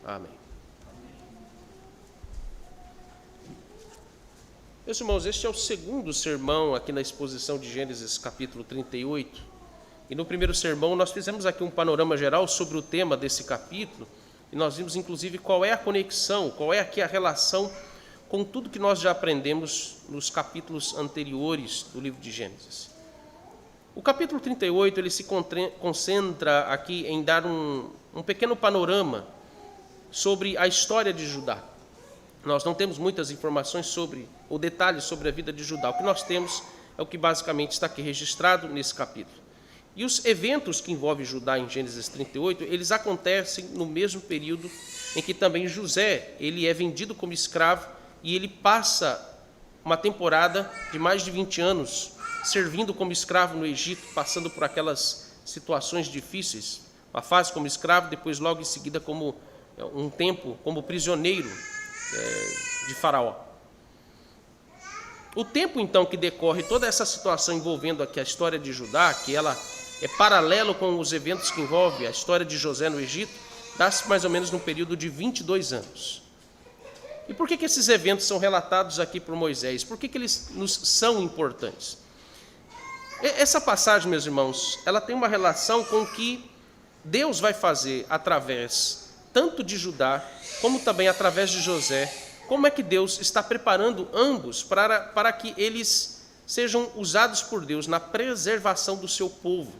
Amém. Meus irmãos, este é o segundo sermão aqui na exposição de Gênesis capítulo 38. E no primeiro sermão nós fizemos aqui um panorama geral sobre o tema desse capítulo. E nós vimos inclusive qual é a conexão, qual é aqui a relação com tudo que nós já aprendemos nos capítulos anteriores do livro de Gênesis. O capítulo 38 ele se concentra aqui em dar um pequeno panorama sobre a história de Judá. Nós não temos muitas informações sobre, ou detalhes sobre a vida de Judá. O que nós temos é o que basicamente está aqui registrado nesse capítulo. E os eventos que envolvem Judá em Gênesis 38, eles acontecem no mesmo período em que também José, ele é vendido como escravo e ele passa uma temporada de mais de 20 anos servindo como escravo no Egito, passando por aquelas situações difíceis, uma fase como escravo, depois logo em seguida como um tempo como prisioneiro de Faraó. O tempo então que decorre toda essa situação envolvendo aqui a história de Judá, que ela é paralelo com os eventos que envolvem a história de José no Egito, dá-se mais ou menos num período de 22 anos. E por que esses eventos são relatados aqui por Moisés? Por que eles nos são importantes? Essa passagem, meus irmãos, ela tem uma relação com o que Deus vai fazer através tanto de Judá, como também através de José. Como é que Deus está preparando ambos para que eles sejam usados por Deus na preservação do seu povo.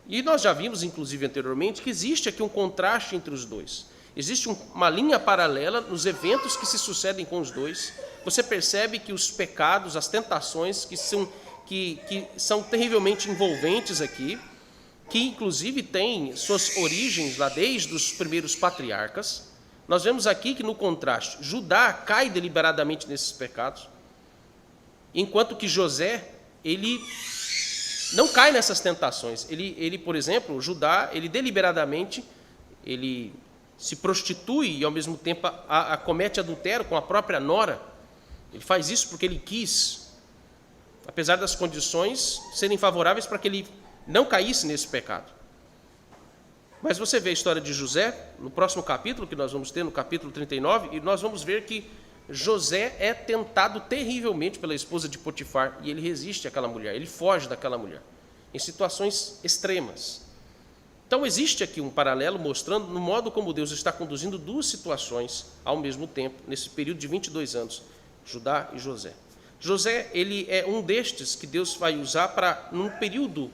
E nós já vimos, inclusive anteriormente, que existe aqui um contraste entre os dois. Existe uma linha paralela nos eventos que se sucedem com os dois. Você percebe que os pecados, as tentações que são terrivelmente envolventes aqui, que inclusive têm suas origens lá desde os primeiros patriarcas. Nós vemos aqui que no contraste, Judá cai deliberadamente nesses pecados, enquanto que José, ele não cai nessas tentações. Ele, por exemplo, Judá, ele deliberadamente, ele se prostitui e ao mesmo tempo comete adultério com a própria nora. Ele faz isso porque ele quis, apesar das condições serem favoráveis para que ele não caísse nesse pecado. Mas você vê a história de José, no próximo capítulo, que nós vamos ter, no capítulo 39, e nós vamos ver que José é tentado terrivelmente pela esposa de Potifar, e ele resiste àquela mulher, ele foge daquela mulher, em situações extremas. Então existe aqui um paralelo mostrando no modo como Deus está conduzindo duas situações ao mesmo tempo, nesse período de 22 anos, Judá e José. José, ele é um destes que Deus vai usar para, num período,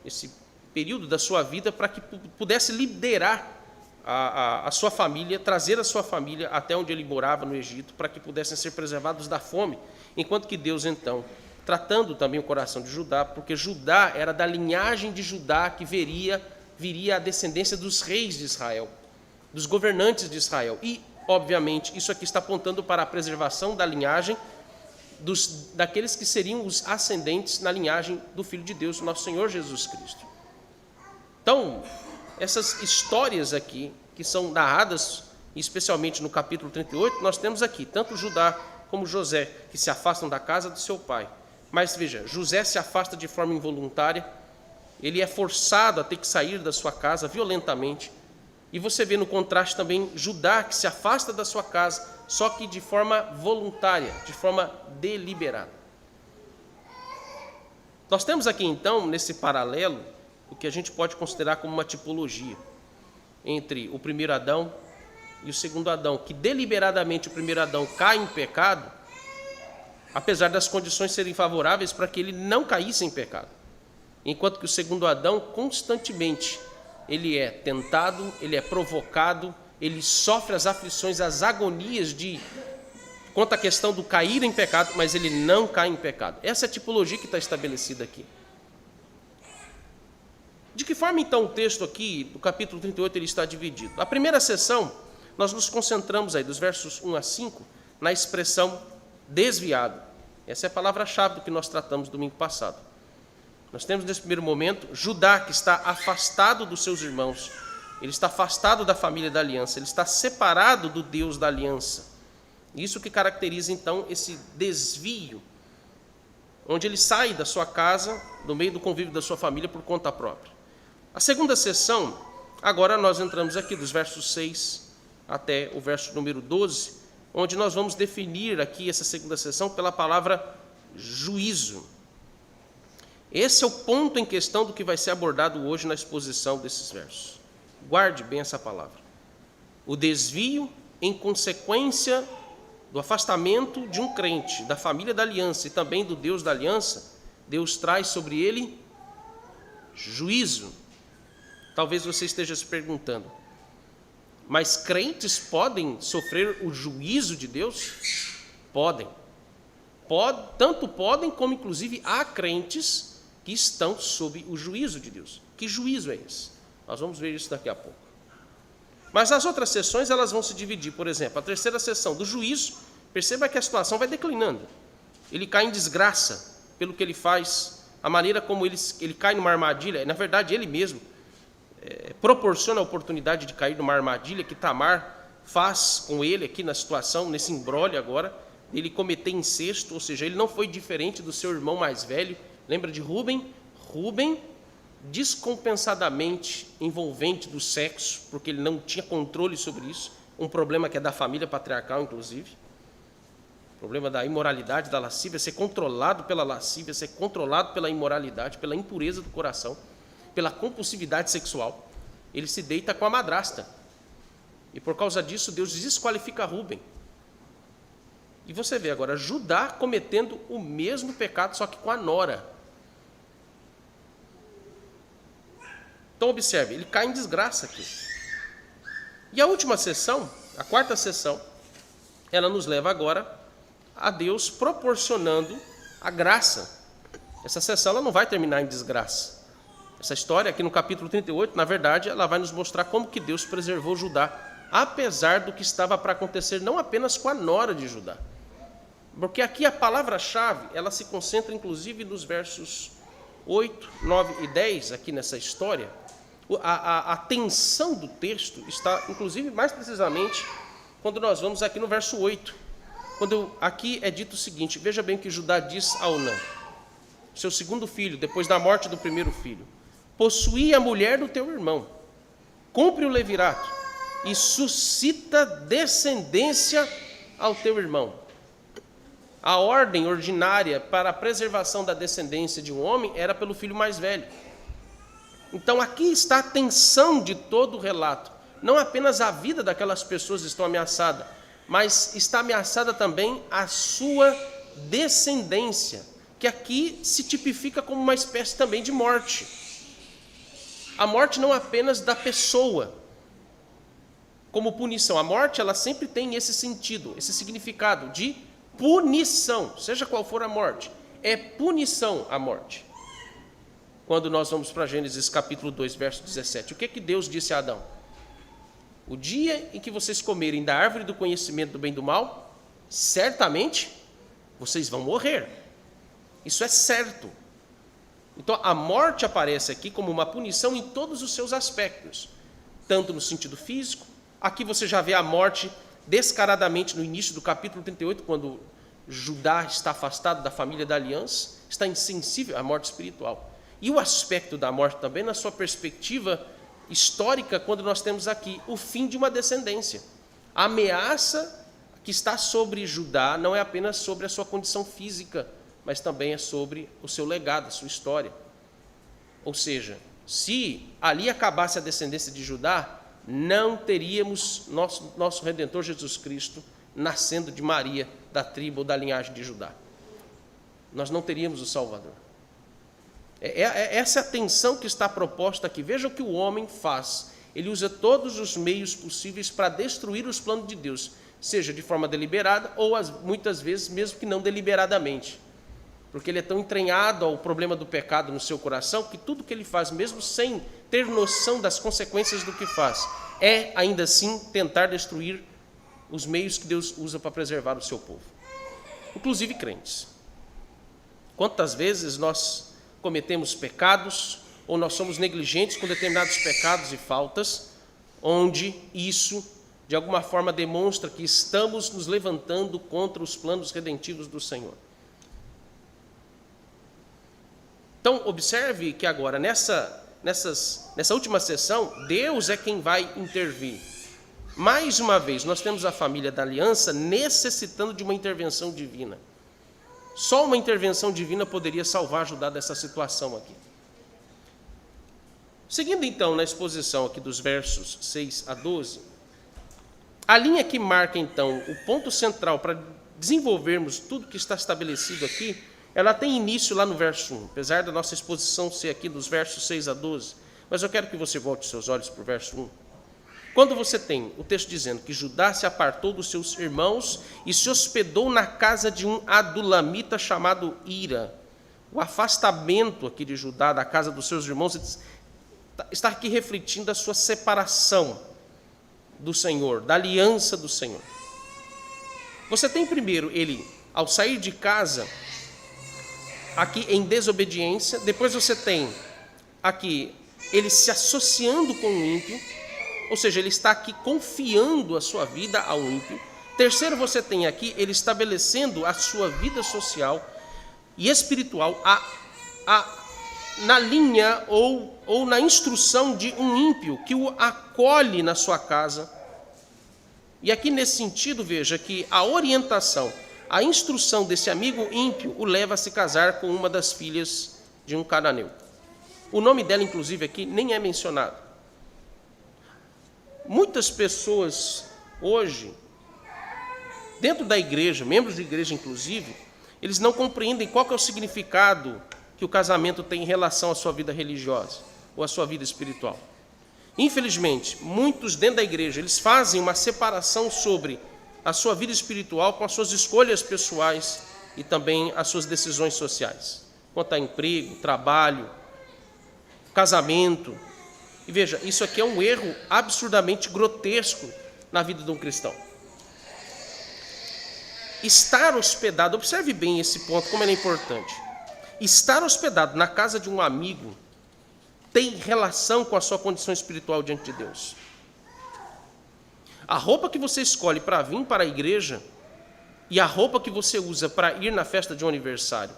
esse período da sua vida, para que pudesse liderar a sua família, trazer a sua família até onde ele morava no Egito, para que pudessem ser preservados da fome, enquanto que Deus, então, tratando também o coração de Judá, porque Judá era da linhagem de Judá que viria a descendência dos reis de Israel, dos governantes de Israel. E, obviamente, isso aqui está apontando para a preservação da linhagem daqueles que seriam os ascendentes na linhagem do Filho de Deus, nosso Senhor Jesus Cristo. Então, essas histórias aqui, que são narradas, especialmente no capítulo 38, nós temos aqui tanto Judá como José, que se afastam da casa do seu pai. Mas veja, José se afasta de forma involuntária, ele é forçado a ter que sair da sua casa violentamente. E você vê no contraste também Judá, que se afasta da sua casa, só que de forma voluntária, de forma deliberada. Nós temos aqui, então, nesse paralelo, o que a gente pode considerar como uma tipologia entre o primeiro Adão e o segundo Adão, que deliberadamente o primeiro Adão cai em pecado, apesar das condições serem favoráveis para que ele não caísse em pecado, enquanto que o segundo Adão constantemente ele é tentado, ele é provocado, ele sofre as aflições, as agonias quanto à questão do cair em pecado, mas ele não cai em pecado. Essa é a tipologia que está estabelecida aqui. De que forma, então, o texto aqui, do capítulo 38, ele está dividido? A primeira sessão, nós nos concentramos aí, dos versos 1 a 5, na expressão desviado. Essa é a palavra-chave do que nós tratamos domingo passado. Nós temos, nesse primeiro momento, Judá, que está afastado dos seus irmãos. Ele está afastado da família da aliança. Ele está separado do Deus da aliança. Isso que caracteriza, então, esse desvio, onde ele sai da sua casa, no meio do convívio da sua família, por conta própria. A segunda sessão, Agora nós entramos aqui dos versos 6 até o verso número 12, onde nós vamos definir aqui essa segunda sessão pela palavra juízo. Esse é o ponto em questão do que vai ser abordado hoje na exposição desses versos. Guarde bem essa palavra. O desvio em consequência do afastamento de um crente, da família da aliança e também do Deus da aliança, Deus traz sobre ele juízo. Talvez você esteja se perguntando, mas crentes podem sofrer o juízo de Deus? Podem. Tanto podem como inclusive há crentes que estão sob o juízo de Deus. Que juízo é esse? Nós vamos ver isso daqui a pouco. Mas as outras sessões elas vão se dividir. Por exemplo, a terceira sessão do juízo, perceba que a situação vai declinando. Ele cai em desgraça pelo que ele faz, a maneira como ele cai numa armadilha. Na verdade, ele mesmo proporciona a oportunidade de cair numa armadilha que Tamar faz com ele aqui na situação, nesse imbróglio agora, ele cometer incesto, ou seja, ele não foi diferente do seu irmão mais velho. Lembra de Rúben? Rúben, descompensadamente envolvente do sexo, porque ele não tinha controle sobre isso, um problema que é da família patriarcal, inclusive, o problema da imoralidade, da lascívia, ser controlado pela lascívia, ser controlado pela imoralidade, pela impureza do coração, pela compulsividade sexual. Ele se deita com a madrasta, e por causa disso Deus desqualifica Rúben. E você vê agora Judá cometendo o mesmo pecado, só que com a nora. Então observe, ele cai em desgraça aqui. E a última sessão, a quarta sessão, ela nos leva agora a Deus proporcionando a graça. Essa sessão ela não vai terminar em desgraça. Essa história aqui no capítulo 38, na verdade, ela vai nos mostrar como que Deus preservou Judá, apesar do que estava para acontecer não apenas com a nora de Judá. Porque aqui a palavra-chave, ela se concentra inclusive nos versos 8, 9 e 10, aqui nessa história. A tensão do texto está, inclusive, mais precisamente, quando nós vamos aqui no verso 8. Quando aqui é dito o seguinte, veja bem o que Judá diz a Onã, seu segundo filho, depois da morte do primeiro filho. Possuí a mulher do teu irmão, cumpre o levirato e suscita descendência ao teu irmão. A ordem ordinária para a preservação da descendência de um homem era pelo filho mais velho. Então aqui está a tensão de todo o relato. Não apenas a vida daquelas pessoas está ameaçada, mas está ameaçada também a sua descendência, que aqui se tipifica como uma espécie também de morte. A morte não apenas da pessoa, como punição. A morte ela sempre tem esse sentido, esse significado de punição, seja qual for a morte, é punição a morte. Quando nós vamos para Gênesis capítulo 2, verso 17, o que Deus disse a Adão? O dia em que vocês comerem da árvore do conhecimento do bem e do mal, certamente vocês vão morrer. Isso é certo. Então a morte aparece aqui como uma punição em todos os seus aspectos, tanto no sentido físico, aqui você já vê a morte descaradamente no início do capítulo 38, quando Judá está afastado da família da aliança, está insensível à morte espiritual. E o aspecto da morte também na sua perspectiva histórica, quando nós temos aqui o fim de uma descendência. A ameaça que está sobre Judá não é apenas sobre a sua condição física, mas também é sobre o seu legado, a sua história. Ou seja, se ali acabasse a descendência de Judá, não teríamos nosso Redentor Jesus Cristo nascendo de Maria, da tribo ou da linhagem de Judá. Nós não teríamos o Salvador. Essa é a tensão que está proposta aqui. Veja o que o homem faz. Ele usa todos os meios possíveis para destruir os planos de Deus, seja de forma deliberada ou muitas vezes mesmo que não deliberadamente. Porque ele é tão entranhado ao problema do pecado no seu coração que tudo que ele faz, mesmo sem ter noção das consequências do que faz, é ainda assim tentar destruir os meios que Deus usa para preservar o seu povo, inclusive crentes. Quantas vezes nós cometemos pecados ou nós somos negligentes com determinados pecados e faltas, onde isso de alguma forma demonstra que estamos nos levantando contra os planos redentivos do Senhor. Então, observe que agora, nessa nessa última sessão, Deus é quem vai intervir. Mais uma vez, nós temos a família da aliança necessitando de uma intervenção divina. Só uma intervenção divina poderia salvar Judá dessa situação aqui. Seguindo então na exposição aqui dos versos 6 a 12, a linha que marca então o ponto central para desenvolvermos tudo que está estabelecido aqui, ela tem início lá no verso 1, apesar da nossa exposição ser aqui dos versos 6 a 12, mas eu quero que você volte seus olhos para o verso 1. Quando você tem o texto dizendo que Judá se apartou dos seus irmãos e se hospedou na casa de um adulamita chamado Ira, o afastamento aqui de Judá da casa dos seus irmãos está aqui refletindo a sua separação do Senhor, da aliança do Senhor. Você tem primeiro ele, ao sair de casa, aqui em desobediência, depois você tem aqui ele se associando com o ímpio, ou seja, ele está aqui confiando a sua vida ao ímpio. Terceiro, você tem aqui ele estabelecendo a sua vida social e espiritual na linha ou na instrução de um ímpio que o acolhe na sua casa. E aqui nesse sentido, veja que a orientação, a instrução desse amigo ímpio o leva a se casar com uma das filhas de um cananeu. O nome dela, inclusive, aqui nem é mencionado. Muitas pessoas hoje, dentro da igreja, membros de igreja inclusive, eles não compreendem qual que é o significado que o casamento tem em relação à sua vida religiosa ou à sua vida espiritual. Infelizmente, muitos dentro da igreja, eles fazem uma separação sobre a sua vida espiritual com as suas escolhas pessoais e também as suas decisões sociais, quanto a emprego, trabalho, casamento. E veja, isso aqui é um erro absurdamente grotesco na vida de um cristão. Estar hospedado, observe bem esse ponto, como ele é importante. Estar hospedado na casa de um amigo tem relação com a sua condição espiritual diante de Deus. A roupa que você escolhe para vir para a igreja e a roupa que você usa para ir na festa de um aniversário,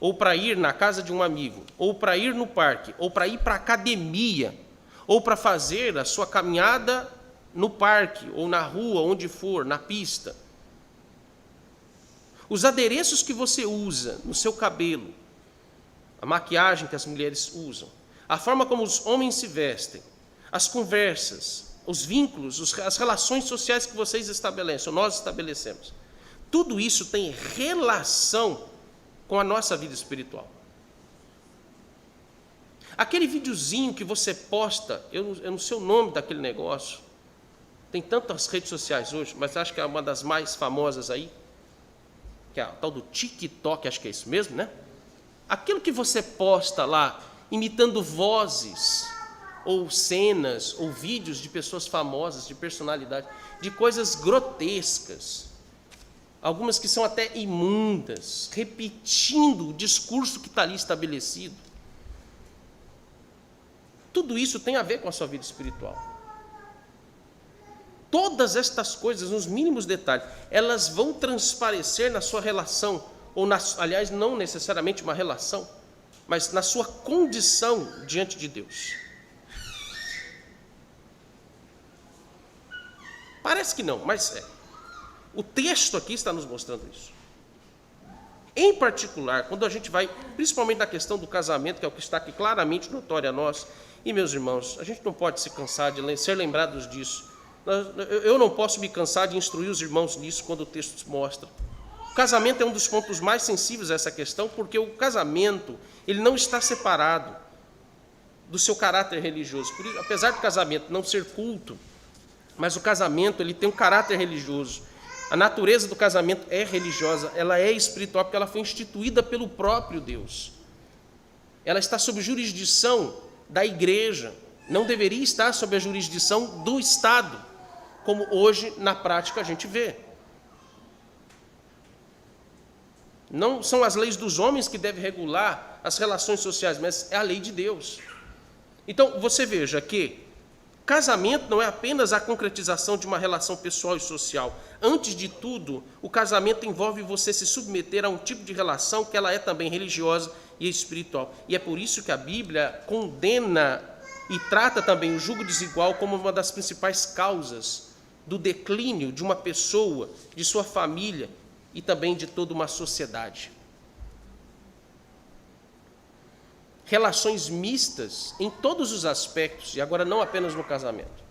ou para ir na casa de um amigo, ou para ir no parque, ou para ir para a academia, ou para fazer a sua caminhada no parque, ou na rua, onde for, na pista. Os adereços que você usa no seu cabelo, a maquiagem que as mulheres usam, a forma como os homens se vestem, as conversas, os vínculos, as relações sociais que vocês estabelecem, ou nós estabelecemos, tudo isso tem relação com a nossa vida espiritual. Aquele videozinho que você posta, eu não sei o nome daquele negócio, tem tantas redes sociais hoje, mas acho que é uma das mais famosas aí, que é a tal do TikTok, acho que é isso mesmo, né? Aquilo que você posta lá, imitando vozes, ou cenas, ou vídeos de pessoas famosas, de personalidade, de coisas grotescas, algumas que são até imundas, repetindo o discurso que está ali estabelecido. Tudo isso tem a ver com a sua vida espiritual. Todas estas coisas, nos mínimos detalhes, elas vão transparecer na sua relação, aliás, não necessariamente uma relação, mas na sua condição diante de Deus. Parece que não, mas é. O texto aqui está nos mostrando isso. Em particular, quando a gente vai, principalmente na questão do casamento, que é o que está aqui claramente notório a nós, e meus irmãos, a gente não pode se cansar de ser lembrados disso. Eu não posso me cansar de instruir os irmãos nisso quando o texto mostra. O casamento é um dos pontos mais sensíveis a essa questão, porque o casamento, ele não está separado do seu caráter religioso. Por isso, apesar do casamento não ser culto, mas o casamento ele tem um caráter religioso. A natureza do casamento é religiosa, ela é espiritual, porque ela foi instituída pelo próprio Deus. Ela está sob jurisdição da igreja, não deveria estar sob a jurisdição do Estado, como hoje na prática a gente vê. Não são as leis dos homens que devem regular as relações sociais, mas é a lei de Deus. Então, você veja que casamento não é apenas a concretização de uma relação pessoal e social. Antes de tudo, o casamento envolve você se submeter a um tipo de relação que ela é também religiosa e espiritual. E é por isso que a Bíblia condena e trata também o jugo desigual como uma das principais causas do declínio de uma pessoa, de sua família e também de toda uma sociedade. Relações mistas em todos os aspectos, e agora não apenas no casamento,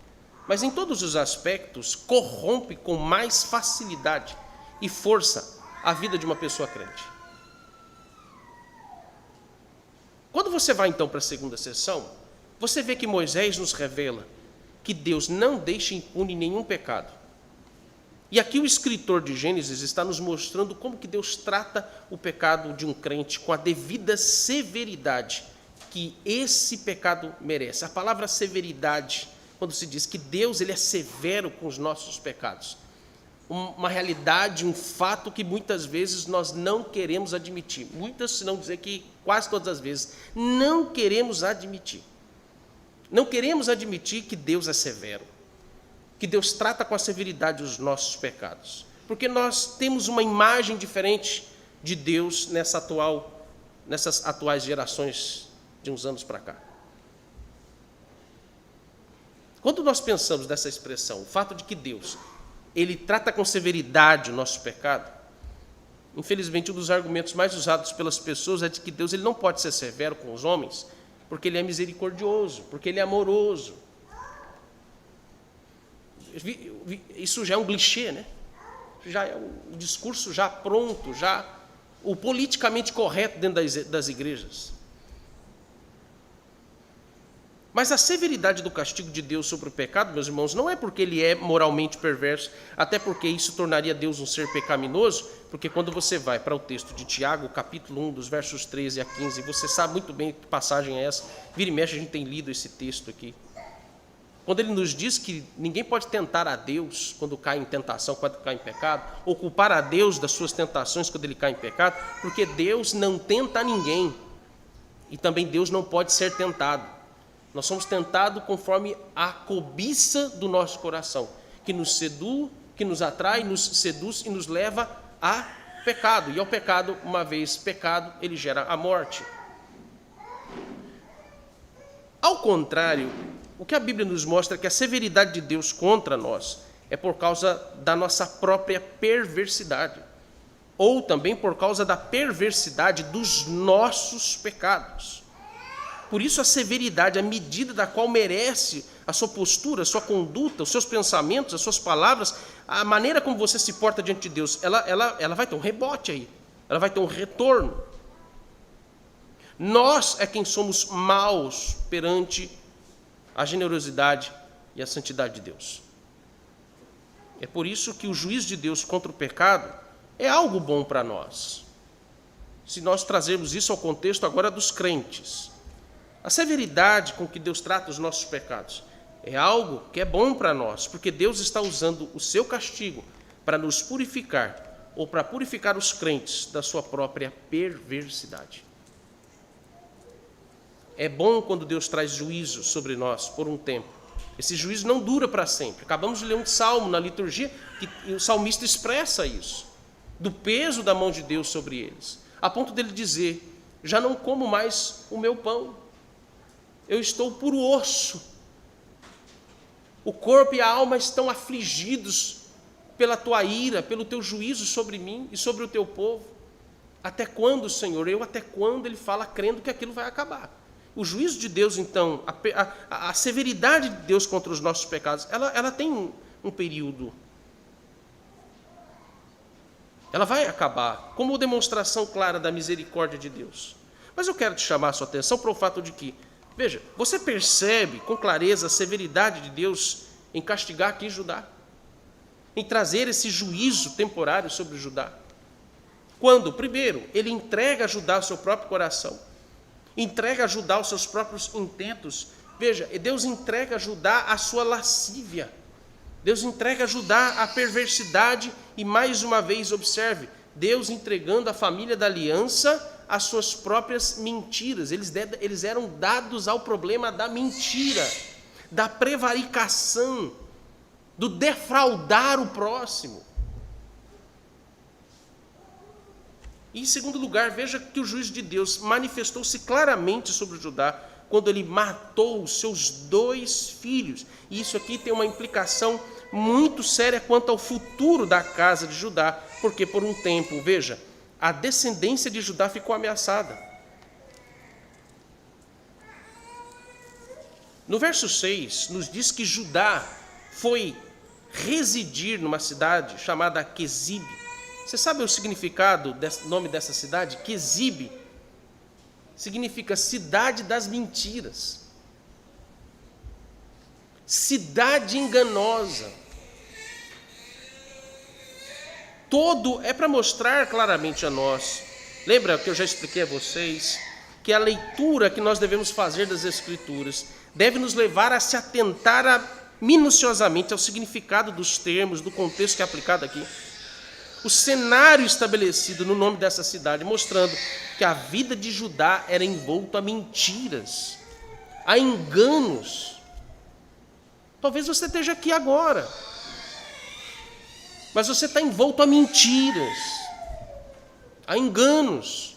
mas em todos os aspectos, corrompe com mais facilidade e força a vida de uma pessoa crente. Quando você vai então para a segunda sessão, você vê que Moisés nos revela que Deus não deixa impune nenhum pecado. E aqui o escritor de Gênesis está nos mostrando como que Deus trata o pecado de um crente com a devida severidade que esse pecado merece. A palavra severidade, quando se diz que Deus ele é severo com os nossos pecados, uma realidade, um fato que muitas vezes nós não queremos admitir. Muitas, se não dizer que quase todas as vezes, não queremos admitir. Não queremos admitir que Deus é severo, que Deus trata com a severidade os nossos pecados, porque nós temos uma imagem diferente de Deus nessas atuais gerações de uns anos para cá. Quando nós pensamos nessa expressão, o fato de que Deus, ele trata com severidade o nosso pecado, infelizmente um dos argumentos mais usados pelas pessoas é de que Deus ele não pode ser severo com os homens, porque ele é misericordioso, porque ele é amoroso. Isso já é um clichê, né? Já é um discurso já pronto, já o politicamente correto dentro das igrejas. Mas a severidade do castigo de Deus sobre o pecado, meus irmãos, não é porque ele é moralmente perverso, até porque isso tornaria Deus um ser pecaminoso, porque quando você vai para o texto de Tiago, capítulo 1, dos versos 13 a 15, você sabe muito bem que passagem é essa, vira e mexe a gente tem lido esse texto aqui. Quando ele nos diz que ninguém pode tentar a Deus quando cai em tentação, quando cai em pecado, ou culpar a Deus das suas tentações quando ele cai em pecado, porque Deus não tenta ninguém, e também Deus não pode ser tentado. Nós somos tentados conforme a cobiça do nosso coração, que nos seduz, que nos atrai, nos seduz e nos leva a pecado. E ao pecado, uma vez pecado, ele gera a morte. Ao contrário, o que a Bíblia nos mostra é que a severidade de Deus contra nós é por causa da nossa própria perversidade, ou também por causa da perversidade dos nossos pecados. Por isso a severidade, a medida da qual merece a sua postura, a sua conduta, os seus pensamentos, as suas palavras, a maneira como você se porta diante de Deus, ela vai ter um rebote aí, ela vai ter um retorno. Nós é quem somos maus perante a generosidade e a santidade de Deus. É por isso que o juízo de Deus contra o pecado é algo bom para nós. Se nós trazermos isso ao contexto agora dos crentes, a severidade com que Deus trata os nossos pecados é algo que é bom para nós, porque Deus está usando o seu castigo para nos purificar, ou para purificar os crentes da sua própria perversidade. É bom quando Deus traz juízo sobre nós por um tempo. Esse juízo não dura para sempre. Acabamos de ler um salmo na liturgia, que o salmista expressa isso, do peso da mão de Deus sobre eles, a ponto dele dizer: já não como mais o meu pão, eu estou por osso. O corpo e a alma estão afligidos pela tua ira, pelo teu juízo sobre mim e sobre o teu povo. Até quando, Senhor? Até quando? Ele fala crendo que aquilo vai acabar. O juízo de Deus, então, a severidade de Deus contra os nossos pecados, ela tem um período. Ela vai acabar, como demonstração clara da misericórdia de Deus. Mas eu quero te chamar a sua atenção para o fato de que, veja, você percebe com clareza a severidade de Deus em castigar aqui Judá, em trazer esse juízo temporário sobre Judá. Quando, primeiro, ele entrega a Judá o seu próprio coração, entrega a Judá os seus próprios intentos. Veja, Deus entrega a Judá a sua lascívia, Deus entrega a Judá a perversidade e, mais uma vez, observe, Deus entregando a família da aliança as suas próprias mentiras. Eles eram dados ao problema da mentira, da prevaricação, do defraudar o próximo. E, em segundo lugar, veja que o juízo de Deus manifestou-se claramente sobre Judá quando ele matou os seus 2 filhos. E isso aqui tem uma implicação muito séria quanto ao futuro da casa de Judá, porque por um tempo, veja, a descendência de Judá ficou ameaçada. No verso 6, nos diz que Judá foi residir numa cidade chamada Quezibe. Você sabe o significado do nome dessa cidade? Quezibe significa cidade das mentiras, cidade enganosa. Todo é para mostrar claramente a nós. Lembra que eu já expliquei a vocês que a leitura que nós devemos fazer das Escrituras deve nos levar a se atentar minuciosamente ao significado dos termos, do contexto que é aplicado aqui. O cenário estabelecido no nome dessa cidade, mostrando que a vida de Judá era envolta a mentiras, a enganos. Talvez você esteja aqui agora, mas você está envolto a mentiras, a enganos.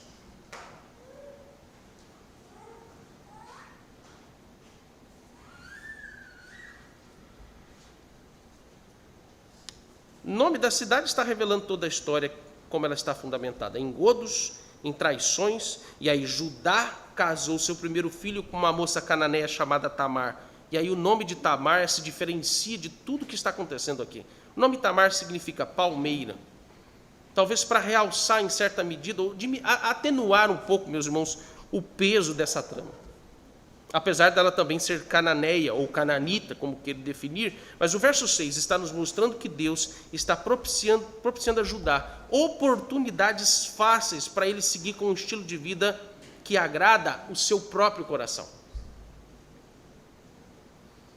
O nome da cidade está revelando toda a história, como ela está fundamentada, em engodos, em traições. E aí Judá casou seu primeiro filho com uma moça cananeia chamada Tamar. E aí o nome de Tamar se diferencia de tudo que está acontecendo aqui. O nome Tamar significa palmeira. Talvez para realçar em certa medida, ou atenuar um pouco, meus irmãos, o peso dessa trama. Apesar dela também ser cananeia ou cananita, como queira definir, mas o verso 6 está nos mostrando que Deus está propiciando a Judá oportunidades fáceis para ele seguir com um estilo de vida que agrada o seu próprio coração.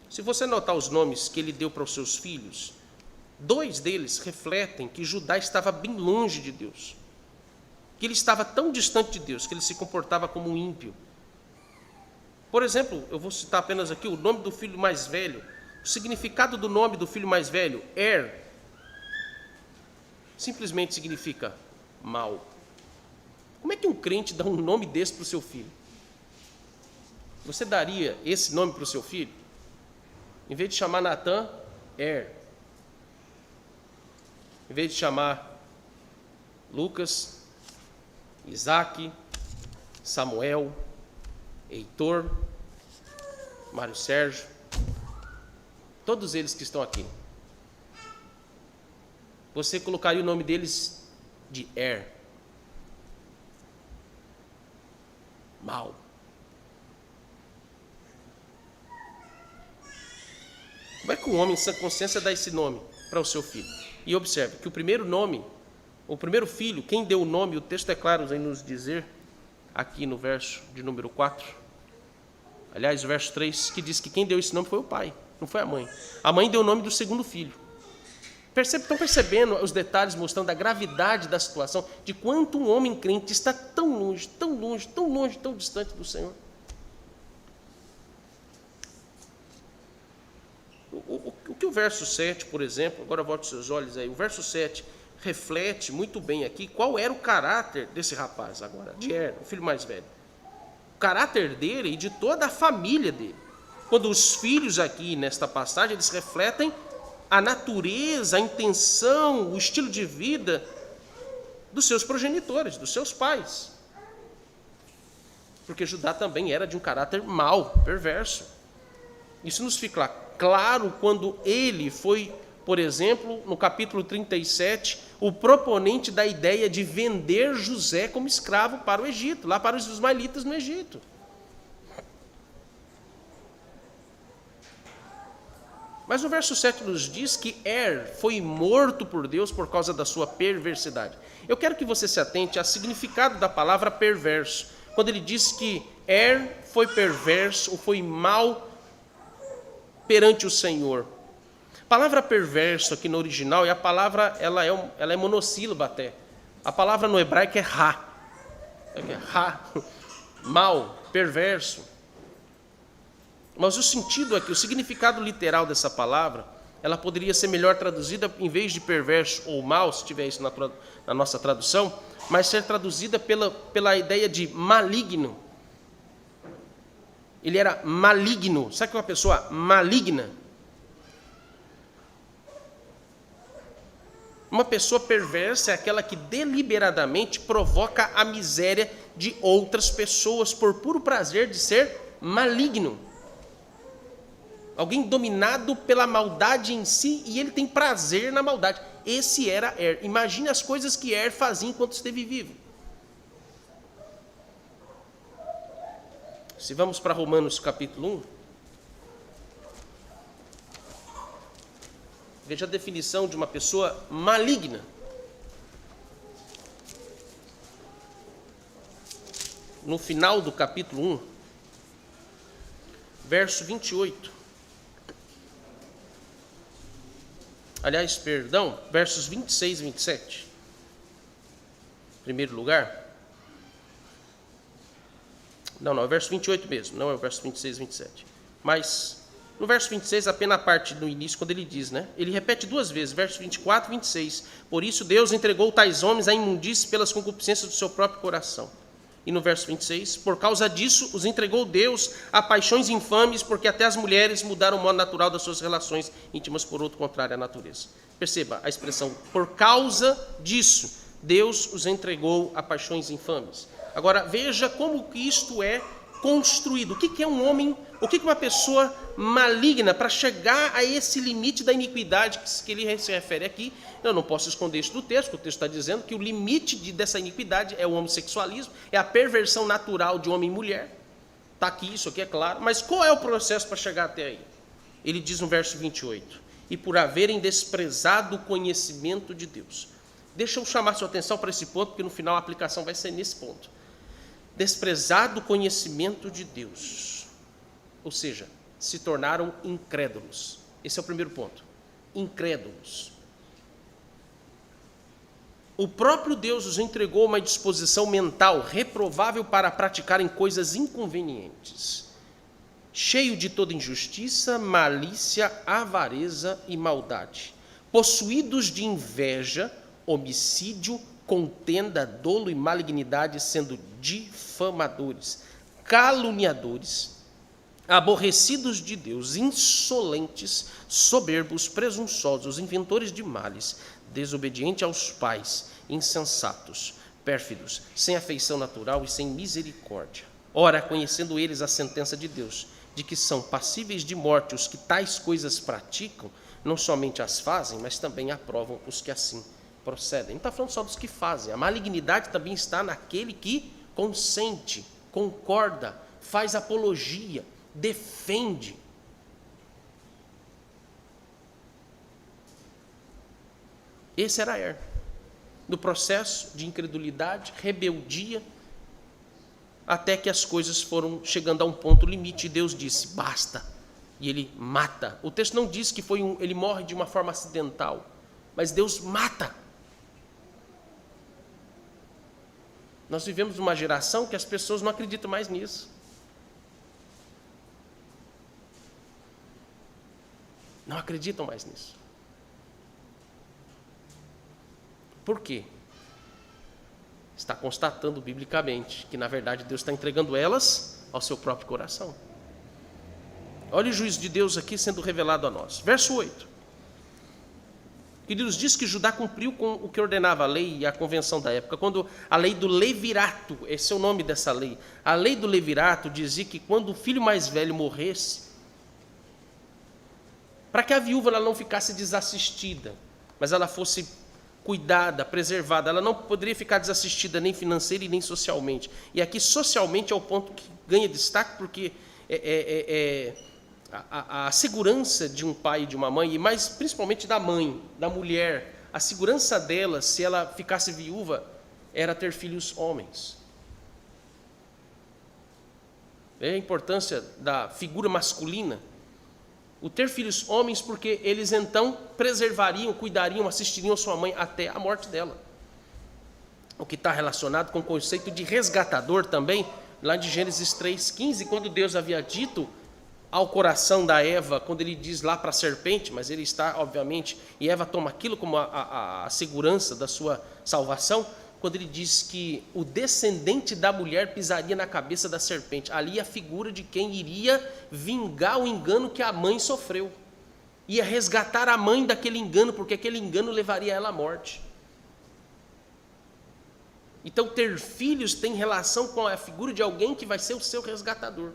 Se você notar os nomes que ele deu para os seus filhos, 2 deles refletem que Judá estava bem longe de Deus, que ele estava tão distante de Deus, que ele se comportava como um ímpio. Por exemplo, eu vou citar apenas aqui o nome do filho mais velho. O significado do nome do filho mais velho, simplesmente significa mal. Como é que um crente dá um nome desse para o seu filho? Você daria esse nome para o seu filho? Em vez de chamar Natan, Em vez de chamar Lucas, Isaac, Samuel, Heitor, Mário Sérgio, todos eles que estão aqui, você colocaria o nome deles de mal. Como é que um homem em sã consciência dá esse nome para o seu filho? E observe que o primeiro filho, quem deu o nome, o texto é claro em nos dizer, aqui no verso de número 4, aliás, o verso 3, que diz que quem deu esse nome foi o pai, não foi a mãe. A mãe deu o nome do segundo filho. Estão percebendo os detalhes mostrando a gravidade da situação, de quanto um homem crente está tão longe, tão longe, tão longe, tão distante do Senhor? O que o verso 7, por exemplo, agora volte os seus olhos aí, o verso 7 reflete muito bem aqui qual era o caráter desse rapaz agora, de o filho mais velho. O caráter dele e de toda a família dele. Quando os filhos aqui, nesta passagem, eles refletem a natureza, a intenção, o estilo de vida dos seus progenitores, dos seus pais. Porque Judá também era de um caráter mau, perverso. Isso nos fica claro quando ele foi, por exemplo, no capítulo 37, o proponente da ideia de vender José como escravo para o Egito, lá para os ismaelitas no Egito. Mas o verso 7 nos diz que foi morto por Deus por causa da sua perversidade. Eu quero que você se atente ao significado da palavra perverso, quando ele diz que foi perverso ou foi mau perante o Senhor. A palavra perverso aqui no original, e a palavra ela é monossílaba até. A palavra no hebraico é ra. Mal, perverso. Mas o sentido aqui, o significado literal dessa palavra, ela poderia ser melhor traduzida, em vez de perverso ou mau, se tiver isso na nossa tradução, mas ser traduzida pela ideia de maligno. Ele era maligno. Sabe o que é uma pessoa maligna? Uma pessoa perversa é aquela que deliberadamente provoca a miséria de outras pessoas por puro prazer de ser maligno. Alguém dominado pela maldade em si e ele tem prazer na maldade. Esse era Er. Imagine as coisas que Er fazia enquanto esteve vivo. Se vamos para Romanos capítulo 1, veja a definição de uma pessoa maligna. No final do capítulo 1, verso 28. Aliás, perdão, versos 26 e 27. Em primeiro lugar. Não, é o verso 28 mesmo, não é o verso 26 e 27. Mas, no verso 26, apenas a parte do início, quando ele diz, né? Ele repete duas vezes, verso 24 e 26. Por isso Deus entregou tais homens à imundície pelas concupiscências do seu próprio coração. E no verso 26, por causa disso, os entregou Deus a paixões infames, porque até as mulheres mudaram o modo natural das suas relações íntimas por outro contrário à natureza. Perceba a expressão, por causa disso, Deus os entregou a paixões infames. Agora, veja como que isto é construído. O que é um homem, o que uma pessoa maligna para chegar a esse limite da iniquidade que ele se refere aqui? Eu não posso esconder isso do texto, porque o texto está dizendo que o limite dessa iniquidade é o homossexualismo, é a perversão natural de homem e mulher. Está aqui, isso aqui é claro. Mas qual é o processo para chegar até aí? Ele diz no verso 28, e por haverem desprezado o conhecimento de Deus. Deixa eu chamar sua atenção para esse ponto, porque no final a aplicação vai ser nesse ponto. Desprezado o conhecimento de Deus, ou seja, se tornaram incrédulos. Esse é o primeiro ponto, incrédulos. O próprio Deus os entregou uma disposição mental reprovável para praticarem coisas inconvenientes, cheio de toda injustiça, malícia, avareza e maldade, possuídos de inveja, homicídio, contenda, dolo e malignidade, sendo difamadores, caluniadores, aborrecidos de Deus, insolentes, soberbos, presunçosos, inventores de males, desobedientes aos pais, insensatos, pérfidos, sem afeição natural e sem misericórdia. Ora, conhecendo eles a sentença de Deus, de que são passíveis de morte os que tais coisas praticam, não somente as fazem, mas também aprovam os que assim procedem. Não está falando só dos que fazem. A malignidade também está naquele que consente, concorda, faz apologia, defende. Esse era Er. No processo de incredulidade, rebeldia, até que as coisas foram chegando a um ponto limite e Deus disse, basta. E ele mata. O texto não diz que ele morre de uma forma acidental, mas Deus mata. Nós vivemos numa geração que as pessoas não acreditam mais nisso. Não acreditam mais nisso. Por quê? Está constatando biblicamente que, na verdade, Deus está entregando elas ao seu próprio coração. Olha o juízo de Deus aqui sendo revelado a nós. Verso 8. Ele nos diz que Judá cumpriu com o que ordenava a lei e a convenção da época, quando a lei do levirato, esse é o nome dessa lei, a lei do levirato dizia que quando o filho mais velho morresse, para que a viúva ela não ficasse desassistida, mas ela fosse cuidada, preservada, ela não poderia ficar desassistida nem financeira e nem socialmente. E aqui socialmente é o ponto que ganha destaque, porque a segurança de um pai e de uma mãe, e mais principalmente da mãe, da mulher, a segurança dela, se ela ficasse viúva, era ter filhos homens. É a importância da figura masculina, o ter filhos homens, porque eles então preservariam, cuidariam, assistiriam a sua mãe até a morte dela. O que está relacionado com o conceito de resgatador também, lá de Gênesis 3,15, quando Deus havia dito ao coração da Eva, quando ele diz lá para a serpente, mas ele está, obviamente, e Eva toma aquilo como a segurança da sua salvação, quando ele diz que o descendente da mulher pisaria na cabeça da serpente. Ali a figura de quem iria vingar o engano que a mãe sofreu. Ia resgatar a mãe daquele engano, porque aquele engano levaria ela à morte. Então, ter filhos tem relação com a figura de alguém que vai ser o seu resgatador.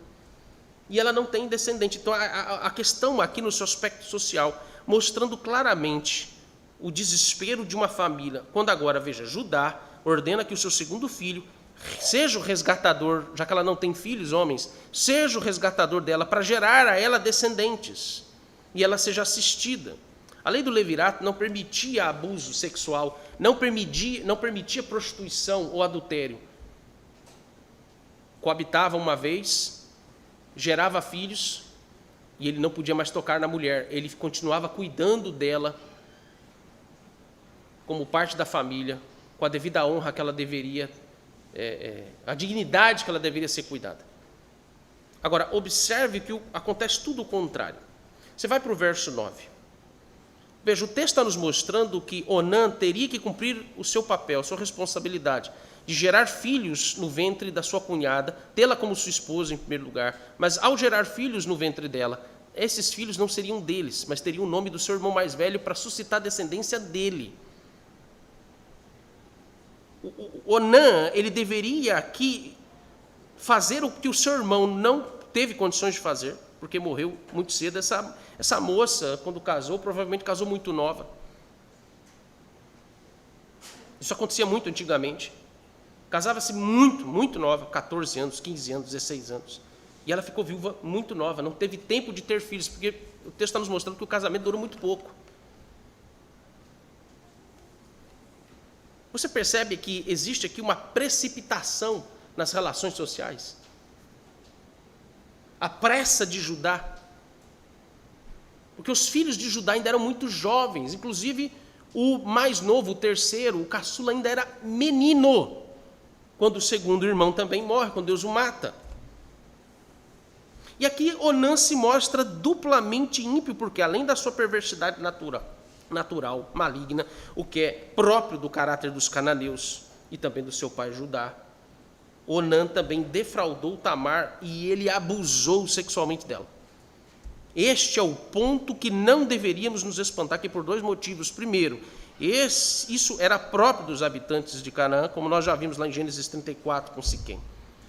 E ela não tem descendente. Então, a questão aqui no seu aspecto social, mostrando claramente o desespero de uma família, quando agora, veja, Judá ordena que o seu segundo filho seja o resgatador, já que ela não tem filhos, homens, seja o resgatador dela, para gerar a ela descendentes, e ela seja assistida. A lei do levirato não permitia abuso sexual, não permitia prostituição ou adultério. Coabitava uma vez, gerava filhos, e ele não podia mais tocar na mulher, ele continuava cuidando dela como parte da família, com a devida honra que ela deveria, a dignidade que ela deveria ser cuidada. Agora, observe que acontece tudo o contrário. Você vai para o verso 9. Veja, o texto está nos mostrando que Onã teria que cumprir o seu papel, a sua responsabilidade, de gerar filhos no ventre da sua cunhada, tê-la como sua esposa em primeiro lugar, mas ao gerar filhos no ventre dela, esses filhos não seriam deles, mas teriam o nome do seu irmão mais velho para suscitar a descendência dele. Onã, ele deveria aqui fazer o que o seu irmão não teve condições de fazer, porque morreu muito cedo. Essa moça, quando casou, provavelmente casou muito nova. Isso acontecia muito antigamente. Casava-se muito, muito nova, 14 anos, 15 anos, 16 anos. E ela ficou viúva muito nova, não teve tempo de ter filhos, porque o texto está nos mostrando que o casamento durou muito pouco. Você percebe que existe aqui uma precipitação nas relações sociais? A pressa de Judá. Porque os filhos de Judá ainda eram muito jovens, inclusive o mais novo, o terceiro, o caçula, ainda era menino, quando o segundo irmão também morre, quando Deus o mata. E aqui Onã se mostra duplamente ímpio, porque além da sua perversidade natural, maligna, o que é próprio do caráter dos cananeus e também do seu pai Judá, Onã também defraudou Tamar e ele abusou sexualmente dela. Este é o ponto que não deveríamos nos espantar, que por dois motivos. Primeiro, isso era próprio dos habitantes de Canaã, como nós já vimos lá em Gênesis 34 com Siquém.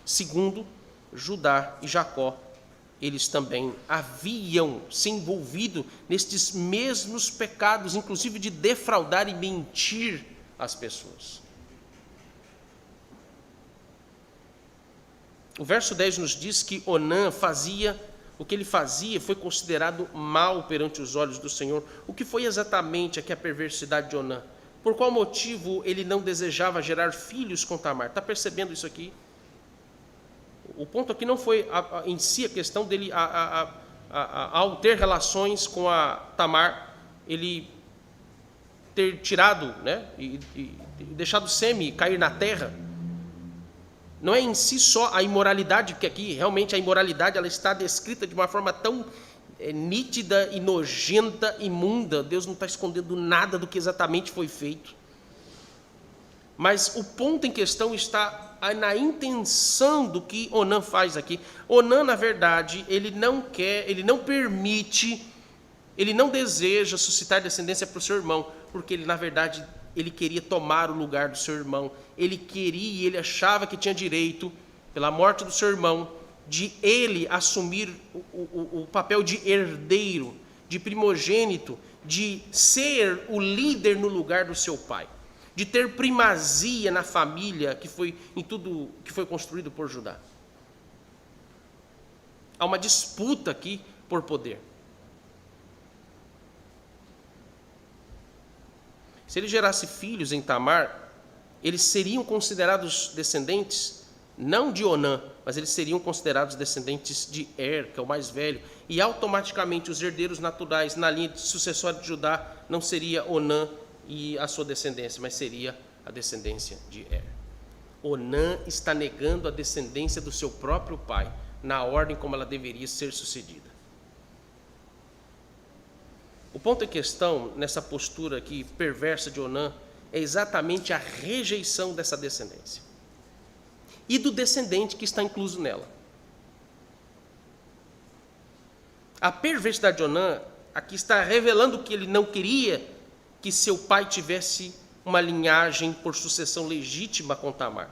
Segundo, Judá e Jacó, eles também haviam se envolvido nestes mesmos pecados, inclusive de defraudar e mentir às pessoas. O verso 10 nos diz que Onã o que ele fazia foi considerado mal perante os olhos do Senhor. O que foi exatamente aqui a perversidade de Onã? Por qual motivo ele não desejava gerar filhos com Tamar? Está percebendo isso aqui? O ponto aqui não foi em si a questão dele, ao ter relações com a Tamar, ele ter tirado, né, e deixado o sêmen cair na terra. Não é em si só a imoralidade, porque aqui realmente a imoralidade ela está descrita de uma forma tão nítida e nojenta, imunda. Deus não está escondendo nada do que exatamente foi feito. Mas o ponto em questão está na intenção do que Onã faz aqui. Onã, na verdade, ele não permite, ele não deseja suscitar descendência para o seu irmão, porque ele, na verdade, ele queria tomar o lugar do seu irmão. Ele achava que tinha direito, pela morte do seu irmão, de ele assumir o papel de herdeiro, de primogênito, de ser o líder no lugar do seu pai, de ter primazia na família em tudo que foi construído por Judá. Há uma disputa aqui por poder. Se ele gerasse filhos em Tamar, eles seriam considerados descendentes, não de Onã, mas eles seriam considerados descendentes de Er, que é o mais velho, e automaticamente os herdeiros naturais na linha sucessória de Judá não seria Onã e a sua descendência, mas seria a descendência de Er. Onã está negando a descendência do seu próprio pai, na ordem como ela deveria ser sucedida. O ponto em questão, nessa postura aqui perversa de Onã, é exatamente a rejeição dessa descendência. E do descendente que está incluso nela. A perversidade de Onã aqui está revelando que ele não queria que seu pai tivesse uma linhagem por sucessão legítima com Tamar.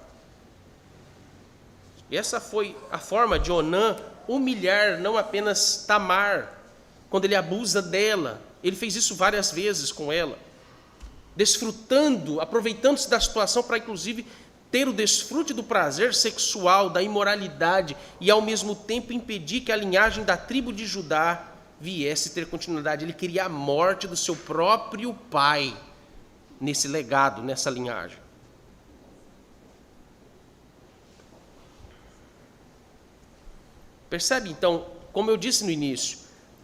E essa foi a forma de Onã humilhar não apenas Tamar, quando ele abusa dela. Ele fez isso várias vezes com ela, desfrutando, aproveitando-se da situação para, inclusive, ter o desfrute do prazer sexual, da imoralidade, e, ao mesmo tempo, impedir que a linhagem da tribo de Judá viesse ter continuidade. Ele queria a morte do seu próprio pai nesse legado, nessa linhagem. Percebe, então, como eu disse no início,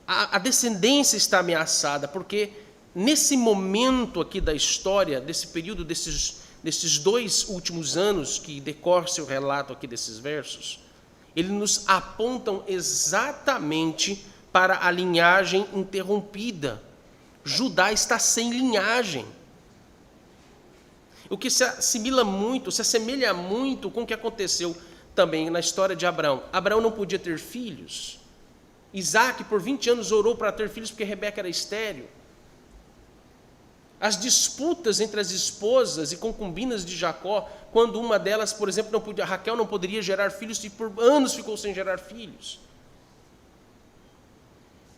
a descendência está ameaçada, porque nesse momento aqui da história, desse período, desses 2 últimos anos que decorre seu relato aqui desses versos, eles nos apontam exatamente para a linhagem interrompida. Judá está sem linhagem. O que se assemelha muito com o que aconteceu também na história de Abraão. Abraão não podia ter filhos. Isaac, por 20 anos, orou para ter filhos porque Rebeca era estéril. As disputas entre as esposas e concubinas de Jacó, quando uma delas, por exemplo, Raquel não poderia gerar filhos e por anos ficou sem gerar filhos.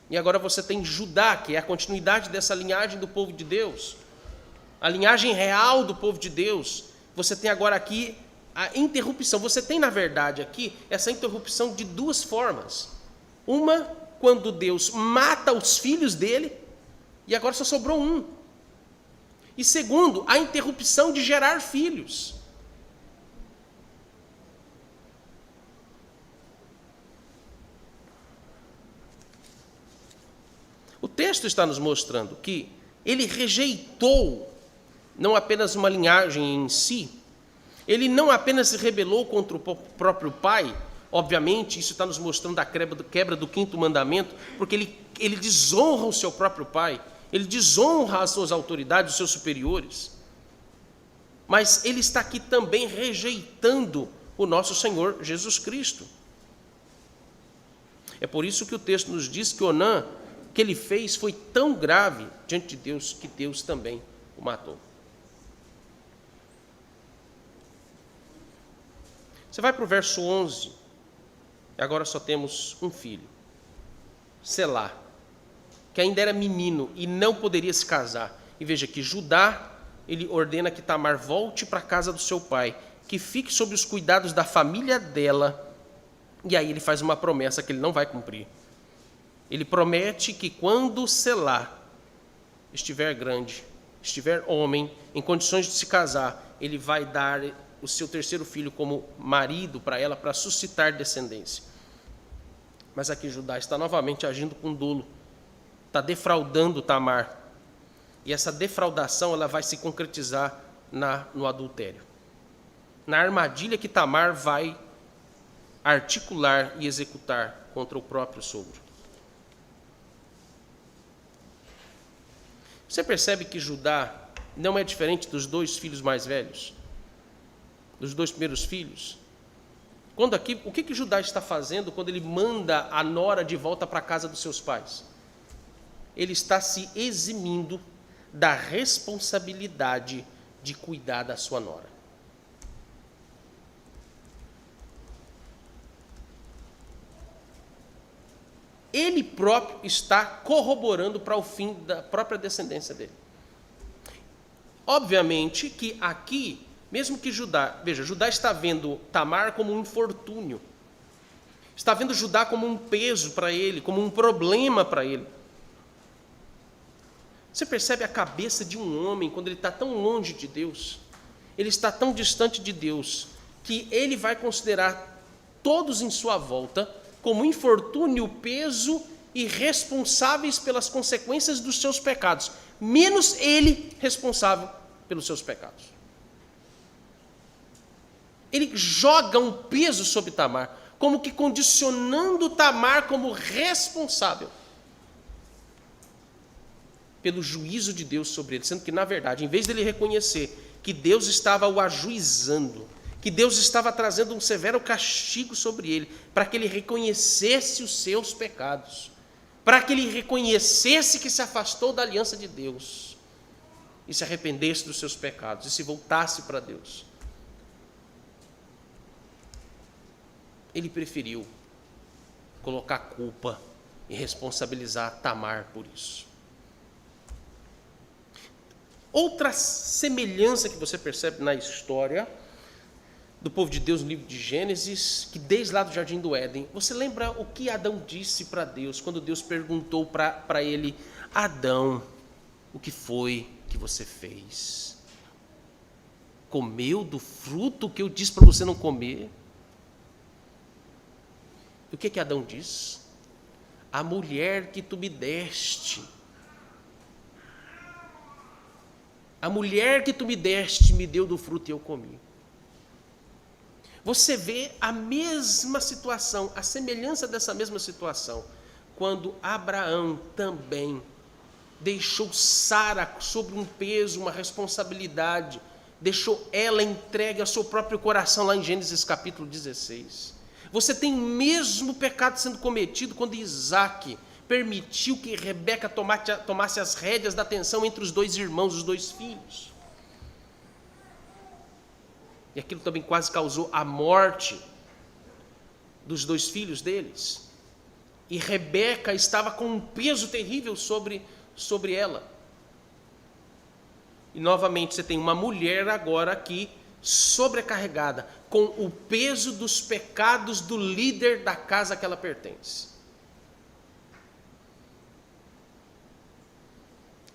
E agora você tem Judá, que é a continuidade dessa linhagem do povo de Deus, a linhagem real do povo de Deus. Você tem agora aqui a interrupção. Você tem, na verdade, aqui essa interrupção de 2 formas. Uma, quando Deus mata os filhos dele, e agora só sobrou um. E segundo, a interrupção de gerar filhos. O texto está nos mostrando que ele rejeitou não apenas uma linhagem em si, ele não apenas se rebelou contra o próprio pai. Obviamente, isso está nos mostrando a quebra do 5º mandamento, porque ele desonra o seu próprio pai, ele desonra as suas autoridades, os seus superiores. Mas ele está aqui também rejeitando o nosso Senhor Jesus Cristo. É por isso que o texto nos diz que Onã, que ele fez, foi tão grave diante de Deus, que Deus também o matou. Você vai para o verso 11, e agora só temos um filho, Selá, que ainda era menino e não poderia se casar. E veja que Judá, ele ordena que Tamar volte para a casa do seu pai, que fique sob os cuidados da família dela, e aí ele faz uma promessa que ele não vai cumprir. Ele promete que quando Selá estiver grande, estiver homem, em condições de se casar, ele vai dar o seu 3º filho como marido para ela, para suscitar descendência. Mas aqui Judá está novamente agindo com dolo, está defraudando Tamar. E essa defraudação ela vai se concretizar no adultério, na armadilha que Tamar vai articular e executar contra o próprio sogro. Você percebe que Judá não é diferente dos 2 filhos mais velhos, dos 2 primeiros filhos? Quando aqui, o que Judá está fazendo quando ele manda a nora de volta para a casa dos seus pais? Ele está se eximindo da responsabilidade de cuidar da sua nora. Ele próprio está corroborando para o fim da própria descendência dele. Obviamente que aqui, mesmo que Judá, veja, Judá está vendo Tamar como um infortúnio, está vendo Judá como um peso para ele, como um problema para ele. Você percebe a cabeça de um homem quando ele está tão longe de Deus, ele está tão distante de Deus, que ele vai considerar todos em sua volta como infortúnio, peso e responsáveis pelas consequências dos seus pecados, menos ele responsável pelos seus pecados. Ele joga um peso sobre Tamar, como que condicionando Tamar como responsável. pelo juízo de Deus sobre ele, sendo que, na verdade, em vez dele reconhecer que Deus estava o ajuizando, que Deus estava trazendo um severo castigo sobre ele, para que ele reconhecesse os seus pecados, para que ele reconhecesse que se afastou da aliança de Deus, e se arrependesse dos seus pecados, e se voltasse para Deus. Ele preferiu colocar culpa e responsabilizar Tamar por isso. Outra semelhança que você percebe na história do povo de Deus no livro de Gênesis, que desde lá do Jardim do Éden, você lembra o que Adão disse para Deus, quando Deus perguntou para ele: Adão, o que foi que você fez? Comeu do fruto que eu disse para você não comer? E o que Adão diz? A mulher que tu me deste. A mulher que tu me deste me deu do fruto e eu comi. Você vê a mesma situação, a semelhança dessa mesma situação, quando Abraão também deixou Sara sobre um peso, uma responsabilidade, deixou ela entregue ao seu próprio coração, lá em Gênesis capítulo 16. Você tem o mesmo pecado sendo cometido quando Isaac permitiu que Rebeca tomasse as rédeas da tensão entre os dois irmãos, os dois filhos. E aquilo também quase causou a morte dos dois filhos deles. E Rebeca estava com um peso terrível sobre ela. E novamente você tem uma mulher agora aqui sobrecarregada com o peso dos pecados do líder da casa que ela pertence.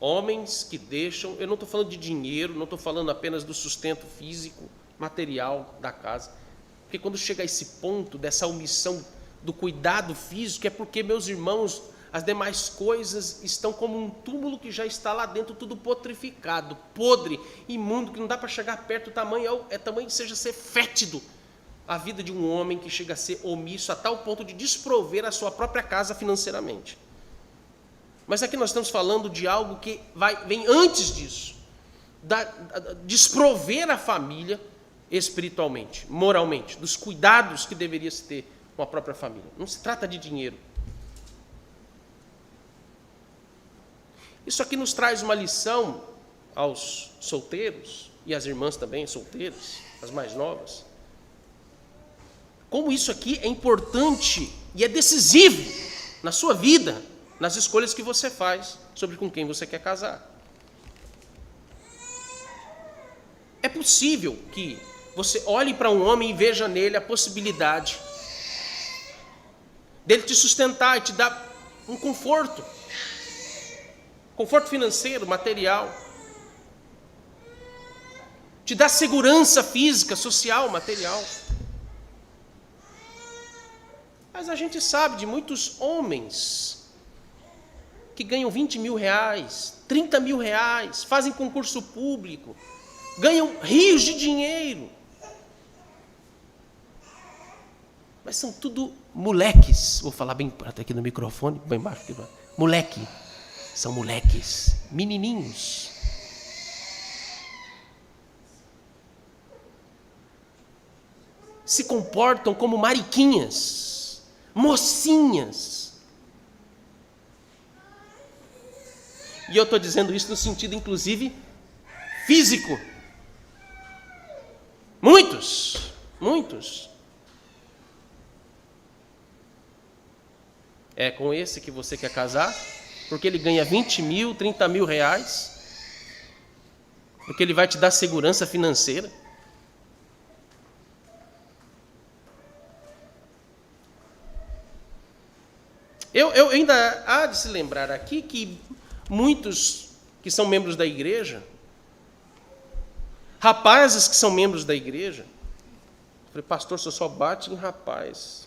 Homens que deixam, eu não estou falando de dinheiro, não estou falando apenas do sustento físico, material da casa, porque quando chega a esse ponto dessa omissão do cuidado físico, é porque, meus irmãos, as demais coisas estão como um túmulo que já está lá dentro, tudo potrificado, podre, imundo, que não dá para chegar perto, o tamanho tamanho que seja ser fétido a vida de um homem que chega a ser omisso a tal ponto de desprover a sua própria casa financeiramente. Mas aqui nós estamos falando de algo que vem antes disso, desprover a família espiritualmente, moralmente, dos cuidados que deveria se ter com a própria família. Não se trata de dinheiro. Isso aqui nos traz uma lição aos solteiros, e às irmãs também solteiras, as mais novas. Como isso aqui é importante e é decisivo na sua vida, nas escolhas que você faz sobre com quem você quer casar. É possível que você olhe para um homem e veja nele a possibilidade dele te sustentar e te dar um conforto financeiro, material, te dá segurança física, social, material. Mas a gente sabe de muitos homens que ganham 20 mil reais, 30 mil reais, fazem concurso público, ganham rios de dinheiro, mas são tudo moleques. Vou falar bem até aqui no microfone, bem baixo, moleque. São moleques, menininhos. Se comportam como mariquinhas, mocinhas. E eu estou dizendo isso no sentido, inclusive, físico. Muitos. É com esse que você quer casar? Porque ele ganha 20 mil, 30 mil reais? Porque ele vai te dar segurança financeira? Eu ainda há de se lembrar aqui que muitos que são membros da igreja, rapazes que são membros da igreja, eu falei, pastor, você só bate em rapaz,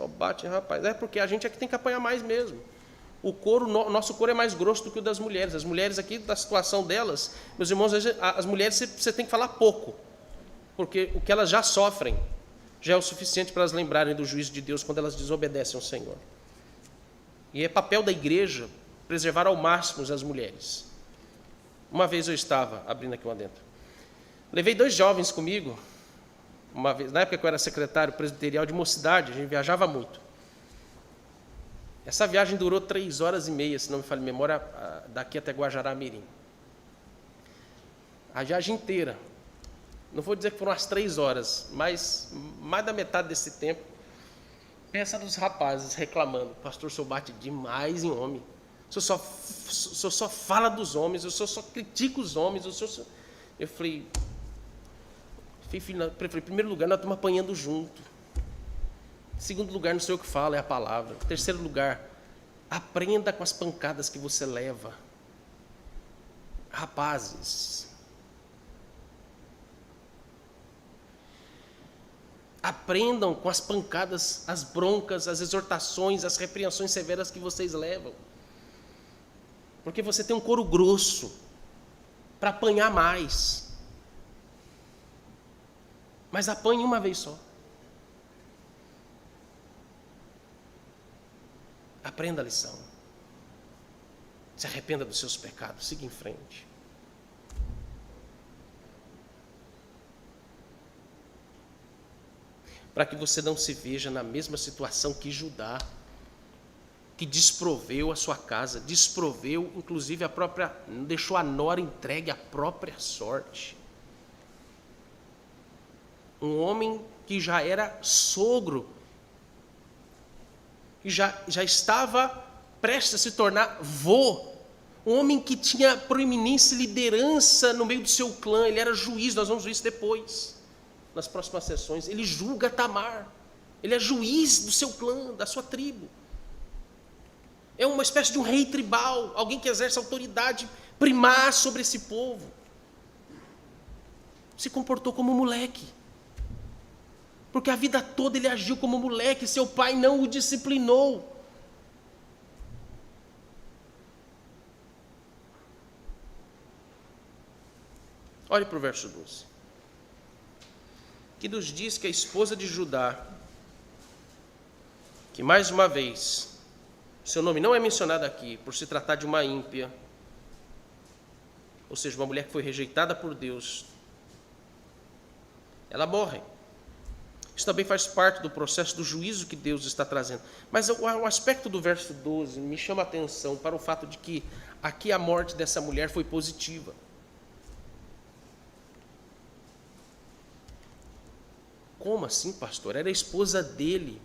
É porque a gente é que tem que apanhar mais mesmo. Nosso couro é mais grosso do que o das mulheres. As mulheres aqui, da situação delas, meus irmãos, as mulheres você tem que falar pouco, porque o que elas já sofrem já é o suficiente para elas lembrarem do juízo de Deus quando elas desobedecem ao Senhor. E é papel da igreja preservar ao máximo as mulheres. Uma vez eu estava, abrindo aqui uma dentro, levei 2 jovens comigo, uma vez, na época que eu era secretário presbiterial de mocidade, a gente viajava muito. Essa viagem durou 3 horas e meia, se não me falha a memória, daqui até Guajará-Mirim. A viagem inteira. Não vou dizer que foram as 3 horas, mas mais da metade desse tempo, pensa nos rapazes reclamando: pastor, o senhor bate demais em homem. O senhor só fala dos homens, o senhor só critica os homens. Eu falei, em primeiro lugar, nós estamos apanhando junto. Em segundo lugar, não sei o que fala, é a palavra. Em terceiro lugar, aprenda com as pancadas que você leva. Rapazes, aprendam com as pancadas, as broncas, as exortações, as repreensões severas que vocês levam. Porque você tem um couro grosso para apanhar mais. Mas apanhe uma vez só. Aprenda a lição. Se arrependa dos seus pecados, siga em frente. Para que você não se veja na mesma situação que Judá, que desproveu a sua casa, desproveu, inclusive, deixou a nora entregue à própria sorte. Um homem que já era sogro, que já estava prestes a se tornar vô, um homem que tinha proeminência e liderança no meio do seu clã, ele era juiz, nós vamos ver isso depois, nas próximas sessões. Ele julga Tamar, ele é juiz do seu clã, da sua tribo. É uma espécie de um rei tribal, alguém que exerce autoridade primar sobre esse povo. Se comportou como moleque, porque a vida toda ele agiu como moleque, seu pai não o disciplinou. Olhe para o verso 12, que nos diz que a esposa de Judá, que mais uma vez, seu nome não é mencionado aqui, por se tratar de uma ímpia, ou seja, uma mulher que foi rejeitada por Deus, ela morre. Isso também faz parte do processo do juízo que Deus está trazendo. Mas o aspecto do verso 12 me chama a atenção para o fato de que aqui a morte dessa mulher foi positiva. Como assim, pastor? Era a esposa dele.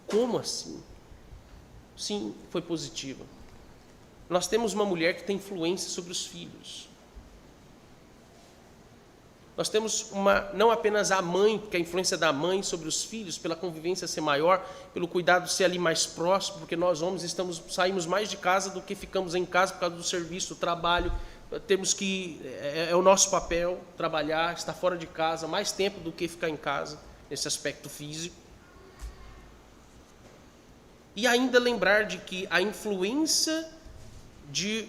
Como assim? Sim, foi positiva. Nós temos uma mulher que tem influência sobre os filhos. Nós temos não apenas a mãe, porque a influência da mãe sobre os filhos, pela convivência ser maior, pelo cuidado ser ali mais próximo, porque nós homens saímos mais de casa do que ficamos em casa por causa do serviço, do trabalho. Temos que, é o nosso papel, trabalhar, estar fora de casa, mais tempo do que ficar em casa, nesse aspecto físico. E ainda lembrar de que a influência de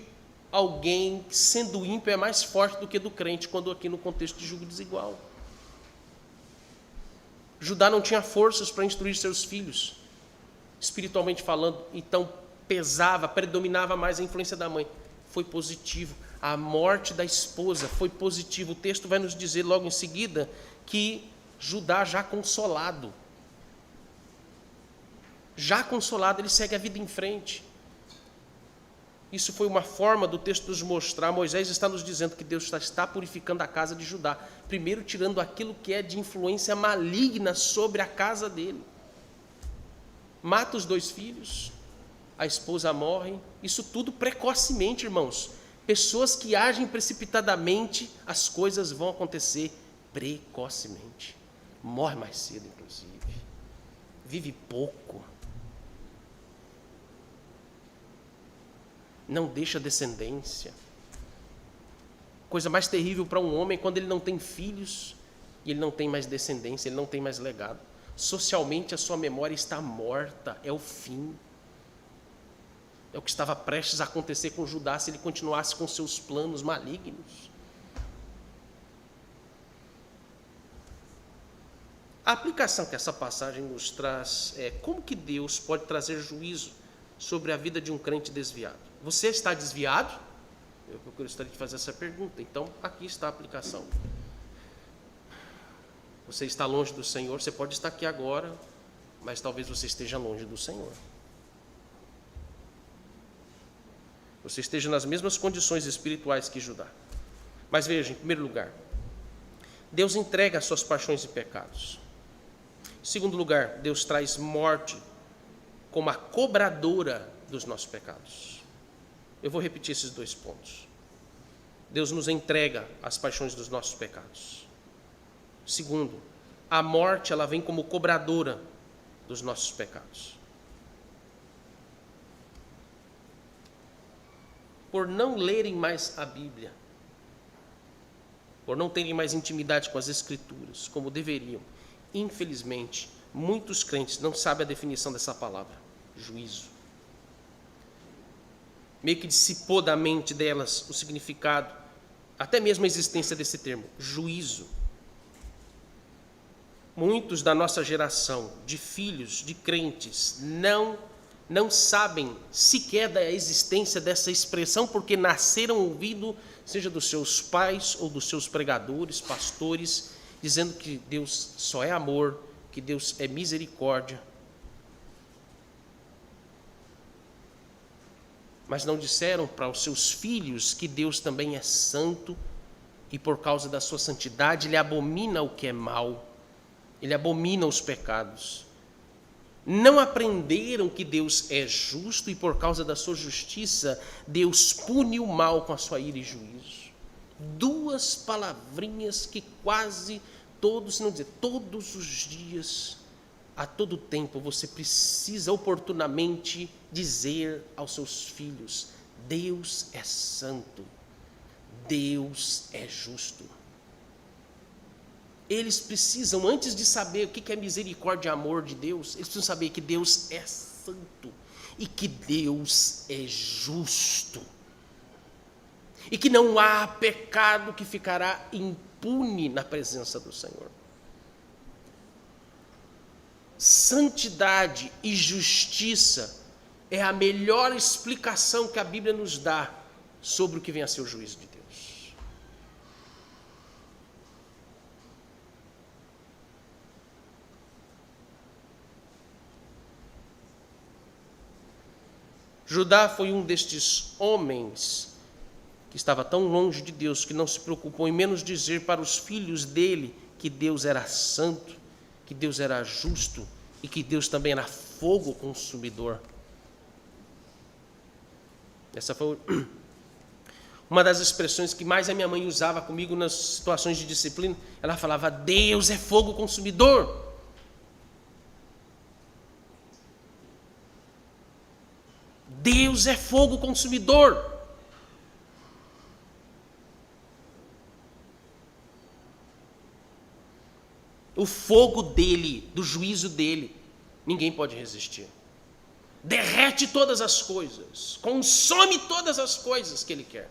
alguém sendo ímpio é mais forte do que do crente, quando aqui no contexto de julgo desigual. Judá não tinha forças para instruir seus filhos, espiritualmente falando, então predominava mais a influência da mãe. Foi positivo. A morte da esposa foi positivo. O texto vai nos dizer logo em seguida que Judá, já consolado, ele segue a vida em frente. Isso foi uma forma do texto nos mostrar. Moisés está nos dizendo que Deus está purificando a casa de Judá, primeiro tirando aquilo que é de influência maligna sobre a casa dele. Mata os 2 filhos, a esposa morre, isso tudo precocemente, irmãos. Pessoas que agem precipitadamente, as coisas vão acontecer precocemente. Morre mais cedo, inclusive. Vive pouco. Não deixa descendência. Coisa mais terrível para um homem é quando ele não tem filhos e ele não tem mais descendência, ele não tem mais legado. Socialmente a sua memória está morta, é o fim. É o que estava prestes a acontecer com Judá se ele continuasse com seus planos malignos. A aplicação que essa passagem nos traz é como que Deus pode trazer juízo sobre a vida de um crente desviado. Você está desviado? Eu gostaria de fazer essa pergunta. Então, aqui está a aplicação. Você está longe do Senhor, você pode estar aqui agora, mas talvez você esteja longe do Senhor. Você esteja nas mesmas condições espirituais que Judá. Mas veja, em primeiro lugar, Deus entrega as suas paixões e pecados. Em segundo lugar, Deus traz morte como a cobradora dos nossos pecados. Eu vou repetir esses dois pontos. Deus nos entrega as paixões dos nossos pecados. Segundo, a morte ela vem como cobradora dos nossos pecados. Por não lerem mais a Bíblia, por não terem mais intimidade com as Escrituras, como deveriam, infelizmente, muitos crentes não sabem a definição dessa palavra, juízo. Meio que dissipou da mente delas o significado, até mesmo a existência desse termo, juízo. Muitos da nossa geração, de filhos, de crentes, não sabem sequer da existência dessa expressão, porque nasceram ouvindo, seja dos seus pais ou dos seus pregadores, pastores, dizendo que Deus só é amor, que Deus é misericórdia. Mas não disseram para os seus filhos que Deus também é santo e por causa da sua santidade Ele abomina o que é mal. Ele abomina os pecados. Não aprenderam que Deus é justo e por causa da sua justiça, Deus pune o mal com a sua ira e juízo. Duas palavrinhas que quase todos, se não dizer todos os dias, a todo tempo, você precisa oportunamente dizer aos seus filhos: Deus é santo, Deus é justo. Eles precisam, antes de saber o que é misericórdia e amor de Deus, eles precisam saber que Deus é santo e que Deus é justo. E que não há pecado que ficará impune na presença do Senhor. Santidade e justiça é a melhor explicação que a Bíblia nos dá sobre o que vem a ser o juízo de Deus. Judá foi um destes homens que estava tão longe de Deus que não se preocupou em menos dizer para os filhos dele que Deus era santo, que Deus era justo e que Deus também era fogo consumidor. Essa foi uma das expressões que mais a minha mãe usava comigo nas situações de disciplina. Ela falava: Deus é fogo consumidor. Deus é fogo consumidor. O fogo dele, do juízo dele, ninguém pode resistir. Derrete todas as coisas, consome todas as coisas que ele quer.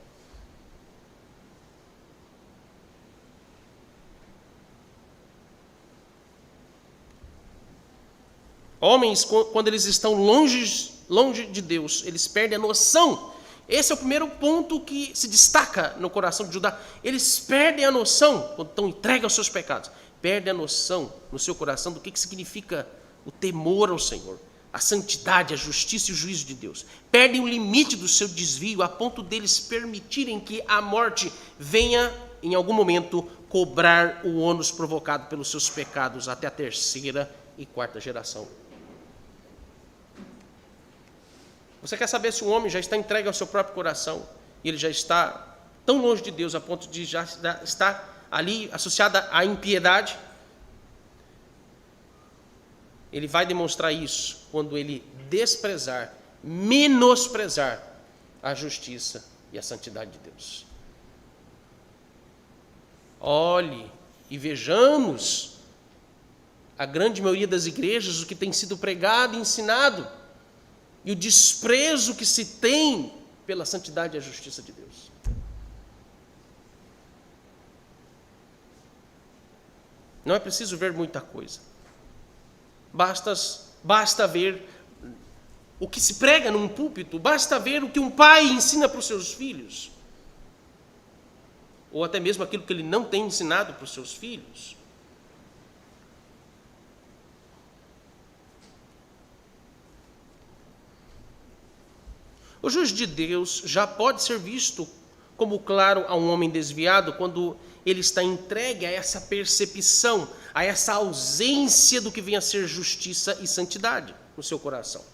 Homens, quando eles estão longe de Deus, eles perdem a noção. Esse é o primeiro ponto que se destaca no coração de Judá. Eles perdem a noção, quando estão entregues aos seus pecados, perdem a noção no seu coração do que significa o temor ao Senhor, a santidade, a justiça e o juízo de Deus. Perdem o limite do seu desvio a ponto deles permitirem que a morte venha, em algum momento, cobrar o ônus provocado pelos seus pecados até a terceira e quarta geração. Você quer saber se o homem já está entregue ao seu próprio coração e ele já está tão longe de Deus a ponto de já estar ali associada à impiedade? Ele vai demonstrar isso quando ele desprezar, menosprezar a justiça e a santidade de Deus. Olhe e vejamos a grande maioria das igrejas, o que tem sido pregado e ensinado, e o desprezo que se tem pela santidade e a justiça de Deus. Não é preciso ver muita coisa. Basta ver o que se prega num púlpito, basta ver o que um pai ensina para os seus filhos. ou até mesmo aquilo que ele não tem ensinado para os seus filhos. O juízo de Deus já pode ser visto como claro a um homem desviado quando ele está entregue a essa percepção, a essa ausência do que vem a ser justiça e santidade no seu coração.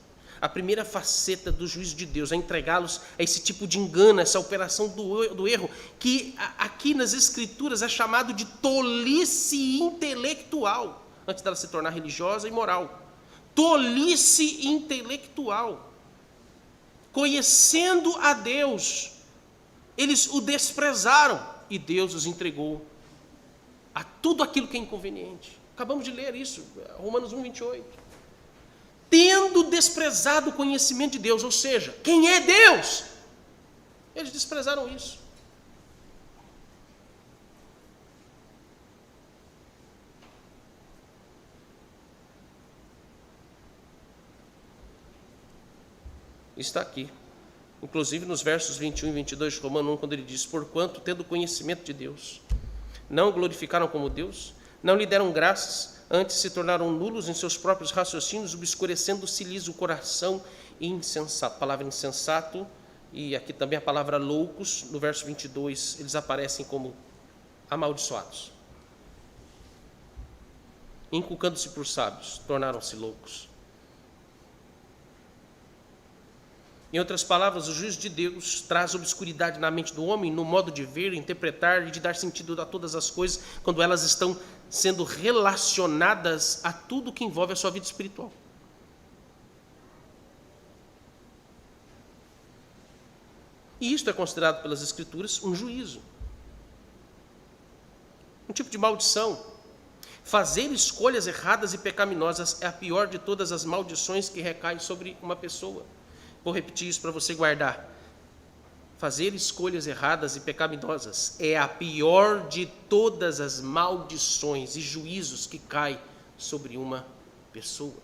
A primeira faceta do juízo de Deus é entregá-los a esse tipo de engano, essa operação do erro, que aqui nas Escrituras é chamado de tolice intelectual, antes dela se tornar religiosa e moral. Tolice intelectual. Conhecendo a Deus, eles o desprezaram e Deus os entregou a tudo aquilo que é inconveniente. Acabamos de ler isso, Romanos 1:28. Tendo desprezado o conhecimento de Deus, ou seja, quem é Deus? Eles desprezaram isso. Está aqui, inclusive nos versos 21 e 22 de Romanos 1, quando ele diz: porquanto, tendo conhecimento de Deus, não o glorificaram como Deus, não lhe deram graças, antes se tornaram nulos em seus próprios raciocínios, obscurecendo-se-lhes o coração insensato. A palavra insensato, e aqui também a palavra loucos, no verso 22, eles aparecem como amaldiçoados. Inculcando-se por sábios, tornaram-se loucos. Em outras palavras, o juízo de Deus traz obscuridade na mente do homem, no modo de ver, interpretar e de dar sentido a todas as coisas, quando elas estão sendo relacionadas a tudo que envolve a sua vida espiritual. E isto é considerado pelas Escrituras um juízo. Um tipo de maldição. Fazer escolhas erradas e pecaminosas é a pior de todas as maldições que recaem sobre uma pessoa. Vou repetir isso para você guardar. Fazer escolhas erradas e pecaminosas é a pior de todas as maldições e juízos que caem sobre uma pessoa.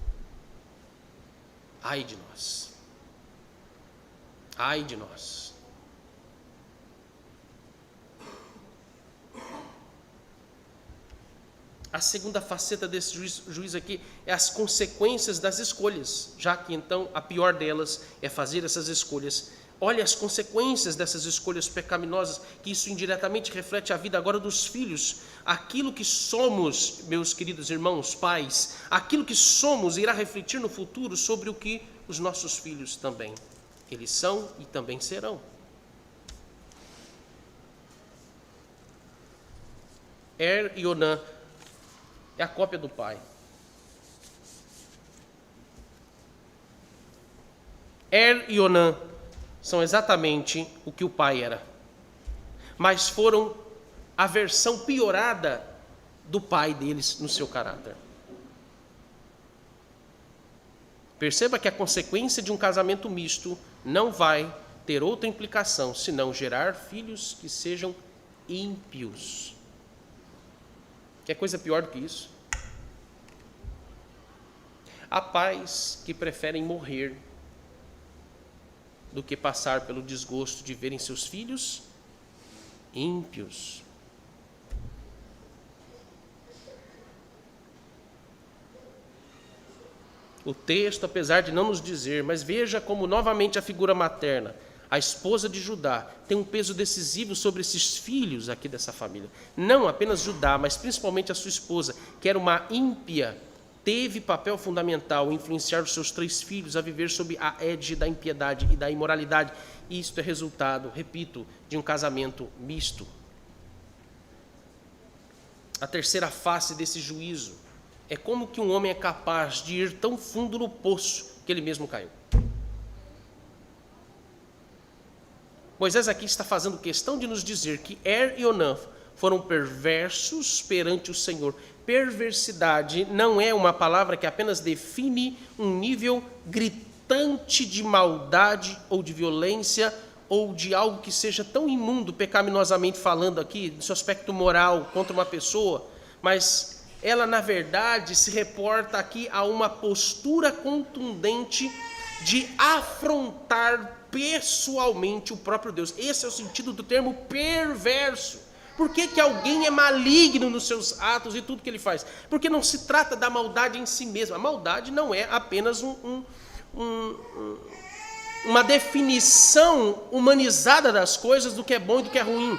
Ai de nós. Ai de nós. A segunda faceta desse juízo aqui é as consequências das escolhas, já que então a pior delas é fazer essas escolhas. Olha as consequências dessas escolhas pecaminosas, que isso indiretamente reflete a vida agora dos filhos. Aquilo que somos, meus queridos irmãos, pais, aquilo que somos irá refletir no futuro sobre o que os nossos filhos também, eles são e também serão. E Onã é a cópia do pai. E Onã são exatamente o que o pai era, mas foram a versão piorada do pai deles no seu caráter. Perceba que a consequência de um casamento misto não vai ter outra implicação senão gerar filhos que sejam ímpios. Quer coisa pior do que isso? Há pais que preferem morrer do que passar pelo desgosto de verem seus filhos ímpios. O texto, apesar de não nos dizer, mas veja como novamente a figura materna, a esposa de Judá, tem um peso decisivo sobre esses filhos aqui dessa família. Não apenas Judá, mas principalmente a sua esposa, que era uma ímpia, teve papel fundamental em influenciar os seus 3 filhos a viver sob a égide da impiedade e da imoralidade. E isto é resultado, repito, de um casamento misto. A terceira face desse juízo é como que um homem é capaz de ir tão fundo no poço que ele mesmo caiu. Moisés aqui está fazendo questão de nos dizer que e Onã foram perversos perante o Senhor. Perversidade não é uma palavra que apenas define um nível gritante de maldade ou de violência ou de algo que seja tão imundo, pecaminosamente falando aqui, do seu aspecto moral contra uma pessoa, mas ela, na verdade, se reporta aqui a uma postura contundente de afrontar pessoalmente o próprio Deus. Esse é o sentido do termo perverso. Por que alguém é maligno nos seus atos e tudo que ele faz? Porque não se trata da maldade em si mesma. A maldade não é apenas uma definição humanizada das coisas, do que é bom e do que é ruim.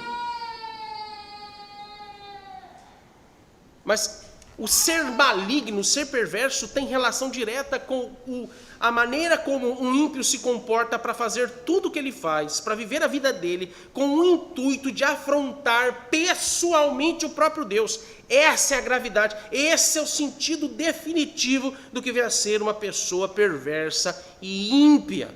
Mas o ser maligno, o ser perverso, tem relação direta com a maneira como um ímpio se comporta para fazer tudo o que ele faz, para viver a vida dele, com o intuito de afrontar pessoalmente o próprio Deus. Essa é a gravidade, esse é o sentido definitivo do que vem a ser uma pessoa perversa e ímpia.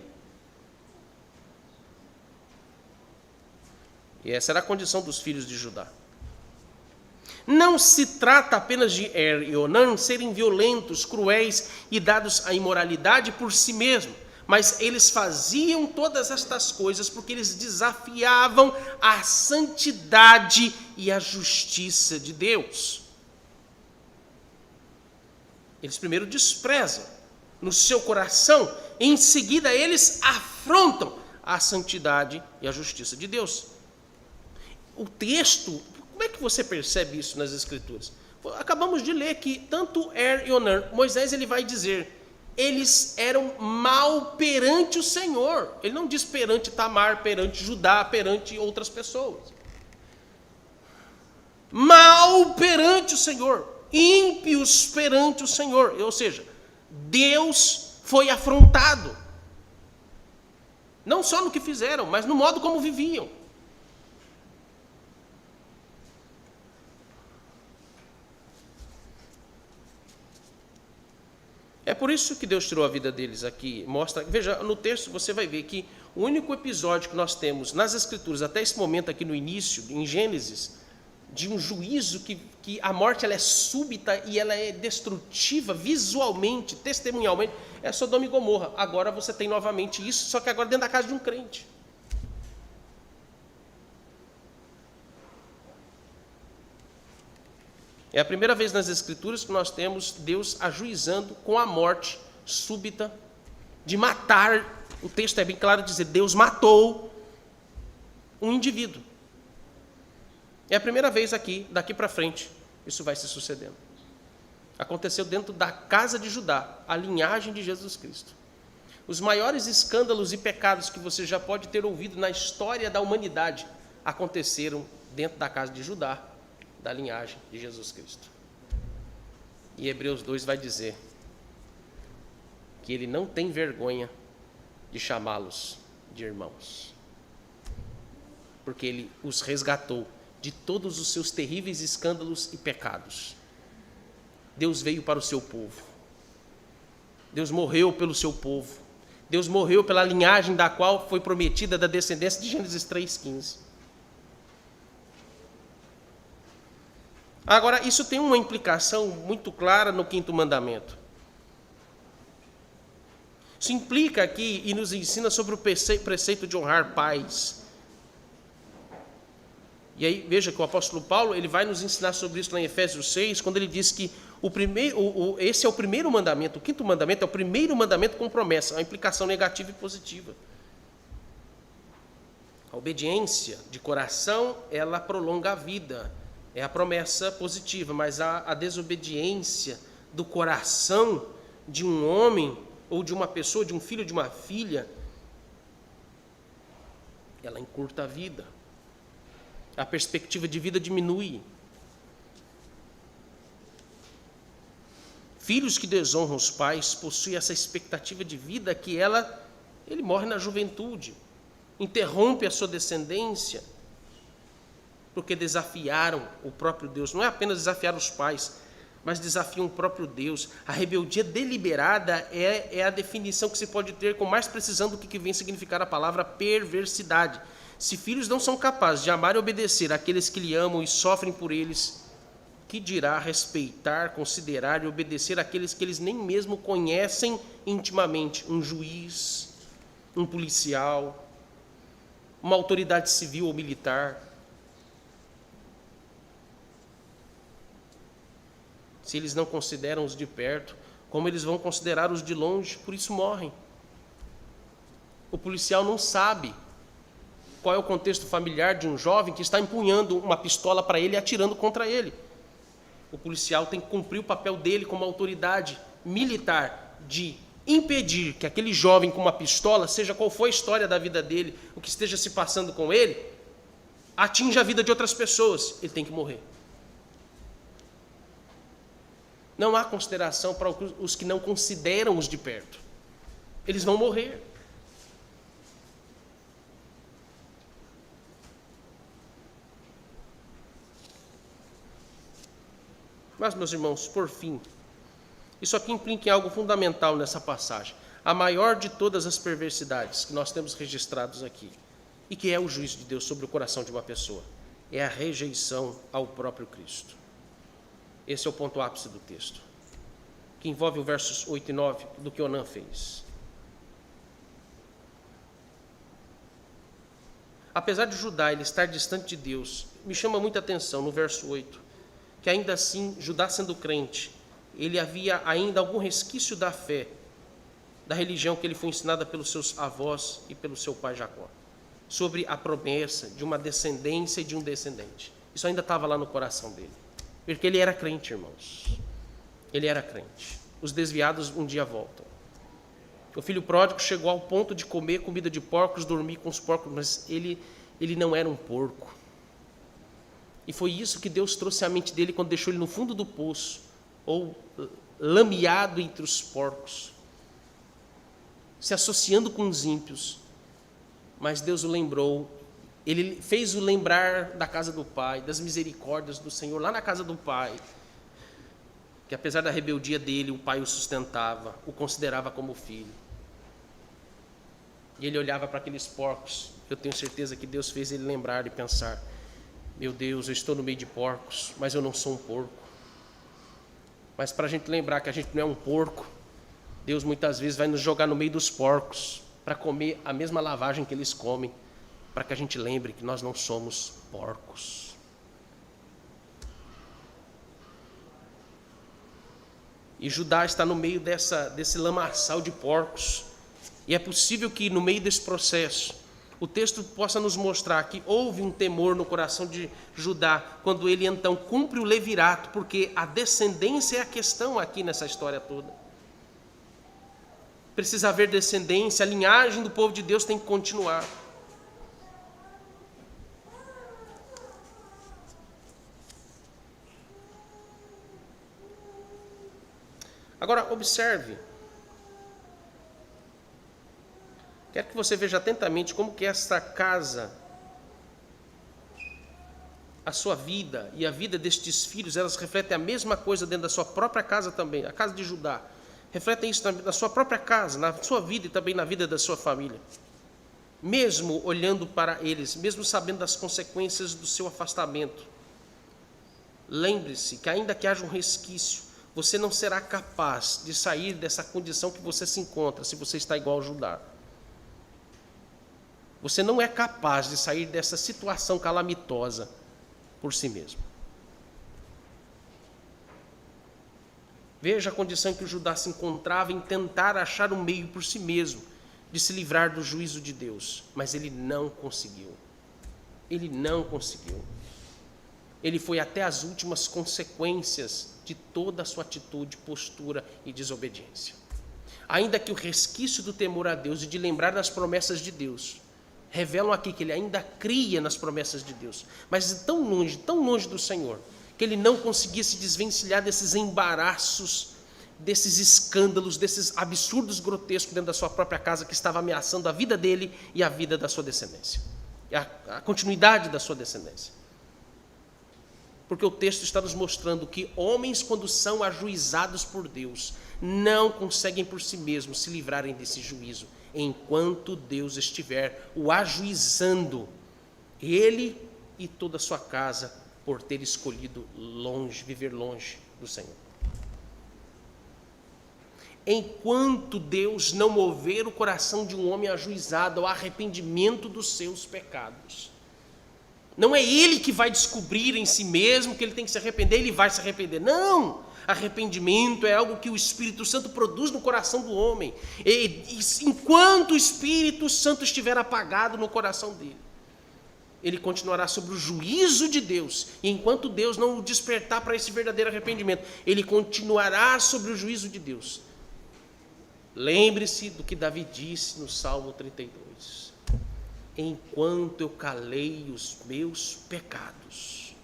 E essa era a condição dos filhos de Judá. Não se trata apenas de Er e Onã serem violentos, cruéis e dados à imoralidade por si mesmos, mas eles faziam todas estas coisas porque eles desafiavam a santidade e a justiça de Deus. Eles primeiro desprezam no seu coração, e em seguida eles afrontam a santidade e a justiça de Deus. O texto, como é que você percebe isso nas Escrituras? Acabamos de ler que tanto Er e Onã, Moisés ele vai dizer, eles eram mal perante o Senhor. Ele não diz perante Tamar, perante Judá, perante outras pessoas. Mal perante o Senhor, ímpios perante o Senhor. Ou seja, Deus foi afrontado. Não só no que fizeram, mas no modo como viviam. É por isso que Deus tirou a vida deles aqui. Mostra, veja, no texto você vai ver que o único episódio que nós temos nas Escrituras, até esse momento aqui no início, em Gênesis, de um juízo que a morte ela é súbita e ela é destrutiva visualmente, testemunhalmente, é Sodoma e Gomorra. Agora você tem novamente isso, só que agora dentro da casa de um crente. É a primeira vez nas Escrituras que nós temos Deus ajuizando com a morte súbita, de matar. O texto é bem claro dizer, Deus matou um indivíduo. É a primeira vez aqui, daqui para frente, isso vai se sucedendo. Aconteceu dentro da casa de Judá, a linhagem de Jesus Cristo. Os maiores escândalos e pecados que você já pode ter ouvido na história da humanidade aconteceram dentro da casa de Judá, da linhagem de Jesus Cristo. E Hebreus 2 vai dizer que ele não tem vergonha de chamá-los de irmãos, porque ele os resgatou de todos os seus terríveis escândalos e pecados. Deus veio para o seu povo. Deus morreu pelo seu povo. Deus morreu pela linhagem da qual foi prometida da descendência de Gênesis 3,15. Agora, isso tem uma implicação muito clara no quinto mandamento. Isso implica aqui e nos ensina sobre o preceito de honrar pais. E aí, veja que o apóstolo Paulo ele vai nos ensinar sobre isso lá em Efésios 6, quando ele diz que esse é o primeiro mandamento, o quinto mandamento é o primeiro mandamento com promessa, uma implicação negativa e positiva. A obediência de coração, ela prolonga a vida. É a promessa positiva, mas a desobediência do coração de um homem, ou de uma pessoa, de um filho, de uma filha, ela encurta a vida. A perspectiva de vida diminui. Filhos que desonram os pais possuem essa expectativa de vida que ele morre na juventude, interrompe a sua descendência, porque desafiaram o próprio Deus. Não é apenas desafiar os pais, mas desafiam o próprio Deus. A rebeldia deliberada é a definição que se pode ter com mais precisão do que vem significar a palavra perversidade. Se filhos não são capazes de amar e obedecer àqueles que lhe amam e sofrem por eles, que dirá respeitar, considerar e obedecer àqueles que eles nem mesmo conhecem intimamente? Um juiz, um policial, uma autoridade civil ou militar. Se eles não consideram os de perto, como eles vão considerar os de longe? Por isso morrem. O policial não sabe qual é o contexto familiar de um jovem que está empunhando uma pistola para ele e atirando contra ele. O policial tem que cumprir o papel dele como autoridade militar de impedir que aquele jovem com uma pistola, seja qual for a história da vida dele, o que esteja se passando com ele, atinja a vida de outras pessoas. Ele tem que morrer. Não há consideração para os que não consideram os de perto. Eles vão morrer. Mas, meus irmãos, por fim, isso aqui implica em algo fundamental nessa passagem. A maior de todas as perversidades que nós temos registrados aqui, e que é o juízo de Deus sobre o coração de uma pessoa, é a rejeição ao próprio Cristo. Esse é o ponto ápice do texto, que envolve os versos 8 e 9 do que Onã fez. Apesar de Judá ele estar distante de Deus, me chama muita atenção no verso 8, que ainda assim, Judá sendo crente, ele havia ainda algum resquício da fé, da religião que ele foi ensinada pelos seus avós e pelo seu pai Jacó, sobre a promessa de uma descendência e de um descendente. Isso ainda estava lá no coração dele, porque ele era crente, irmãos. Ele era crente. Os desviados um dia voltam. O filho pródigo chegou ao ponto de comer comida de porcos, dormir com os porcos, mas ele não era um porco. E foi isso que Deus trouxe à mente dele quando deixou ele no fundo do poço, ou lameado entre os porcos, se associando com os ímpios. Mas Deus o lembrou, ele fez o lembrar da casa do Pai, das misericórdias do Senhor lá na casa do Pai, que apesar da rebeldia dele, o Pai o sustentava, o considerava como filho. E ele olhava para aqueles porcos. Eu tenho certeza que Deus fez ele lembrar e pensar: meu Deus, eu estou no meio de porcos, mas eu não sou um porco. Mas para a gente lembrar que a gente não é um porco, Deus muitas vezes vai nos jogar no meio dos porcos para comer a mesma lavagem que eles comem, para que a gente lembre que nós não somos porcos. E Judá está no meio desse lamaçal de porcos. E é possível que no meio desse processo, o texto possa nos mostrar que houve um temor no coração de Judá, quando ele então cumpre o levirato, porque a descendência é a questão aqui nessa história toda. Precisa haver descendência, a linhagem do povo de Deus tem que continuar. Agora, observe. Quero que você veja atentamente como que esta casa, a sua vida e a vida destes filhos, elas refletem a mesma coisa dentro da sua própria casa também, a casa de Judá. Refletem isso na sua própria casa, na sua vida e também na vida da sua família. Mesmo olhando para eles, mesmo sabendo das consequências do seu afastamento, lembre-se que ainda que haja um resquício, você não será capaz de sair dessa condição que você se encontra se você está igual a Judá. Você não é capaz de sair dessa situação calamitosa por si mesmo. Veja a condição em que o Judá se encontrava em tentar achar um meio por si mesmo de se livrar do juízo de Deus, mas ele não conseguiu. Ele não conseguiu. Ele foi até as últimas consequências de toda a sua atitude, postura e desobediência. Ainda que o resquício do temor a Deus e de lembrar das promessas de Deus revelam aqui que ele ainda cria nas promessas de Deus, mas tão longe do Senhor, que ele não conseguia se desvencilhar desses embaraços, desses escândalos, desses absurdos grotescos dentro da sua própria casa, que estava ameaçando a vida dele e a vida da sua descendência, a continuidade da sua descendência. Porque o texto está nos mostrando que homens, quando são ajuizados por Deus, não conseguem por si mesmos se livrarem desse juízo, enquanto Deus estiver o ajuizando, ele e toda a sua casa, por ter escolhido viver longe do Senhor. Enquanto Deus não mover o coração de um homem ajuizado ao arrependimento dos seus pecados, não é ele que vai descobrir em si mesmo que ele tem que se arrepender, ele vai se arrepender. Não! Arrependimento é algo que o Espírito Santo produz no coração do homem. E enquanto o Espírito Santo estiver apagado no coração dele, ele continuará sobre o juízo de Deus. E enquanto Deus não o despertar para esse verdadeiro arrependimento, ele continuará sobre o juízo de Deus. Lembre-se do que Davi disse no Salmo 32. Enquanto eu calei os meus pecados,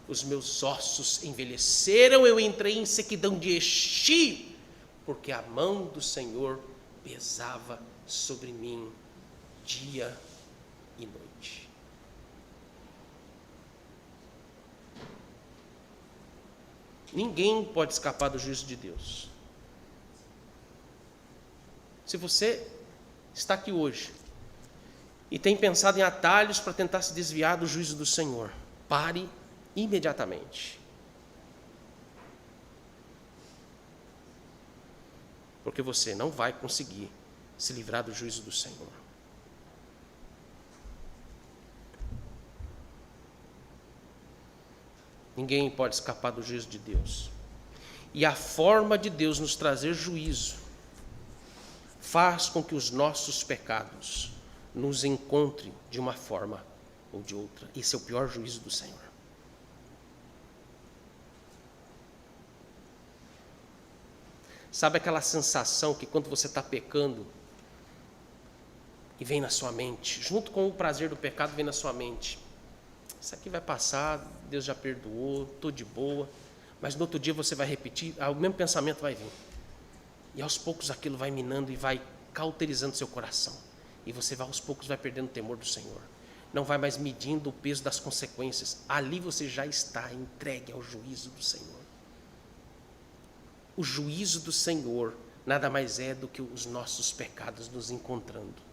os meus ossos envelheceram, eu entrei em sequidão de estio, porque a mão do Senhor pesava sobre mim dia e noite. Ninguém pode escapar do juízo de Deus. Se você está aqui hoje e tem pensado em atalhos para tentar se desviar do juízo do Senhor, pare imediatamente. Porque você não vai conseguir se livrar do juízo do Senhor. Ninguém pode escapar do juízo de Deus. E a forma de Deus nos trazer juízo faz com que os nossos pecados nos encontrem de uma forma ou de outra. Esse é o pior juízo do Senhor. Sabe aquela sensação que quando você está pecando e vem na sua mente, junto com o prazer do pecado vem na sua mente, isso aqui vai passar, Deus já perdoou, estou de boa, mas no outro dia você vai repetir, o mesmo pensamento vai vir. E aos poucos aquilo vai minando e vai cauterizando seu coração. E você aos poucos vai perdendo o temor do Senhor. Não vai mais medindo o peso das consequências. Ali você já está entregue ao juízo do Senhor. O juízo do Senhor nada mais é do que os nossos pecados nos encontrando.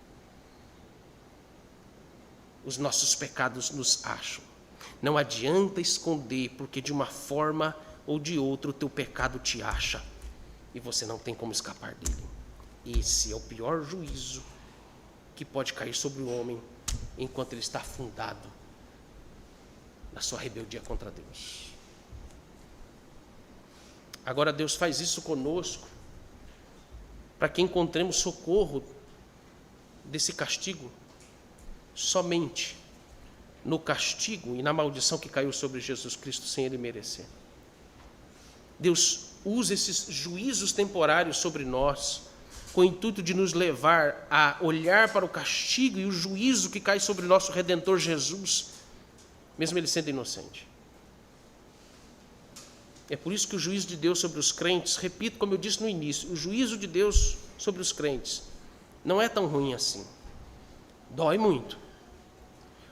Os nossos pecados nos acham. Não adianta esconder, porque de uma forma ou de outra o teu pecado te acha. E você não tem como escapar dele. Esse é o pior juízo que pode cair sobre o homem enquanto ele está afundado na sua rebeldia contra Deus. Agora Deus faz isso conosco para que encontremos socorro desse castigo somente no castigo e na maldição que caiu sobre Jesus Cristo sem ele merecer. Deus usa esses juízos temporários sobre nós com o intuito de nos levar a olhar para o castigo e o juízo que cai sobre nosso Redentor Jesus, mesmo ele sendo inocente. É por isso que o juízo de Deus sobre os crentes, repito como eu disse no início, o juízo de Deus sobre os crentes não é tão ruim assim. Dói muito.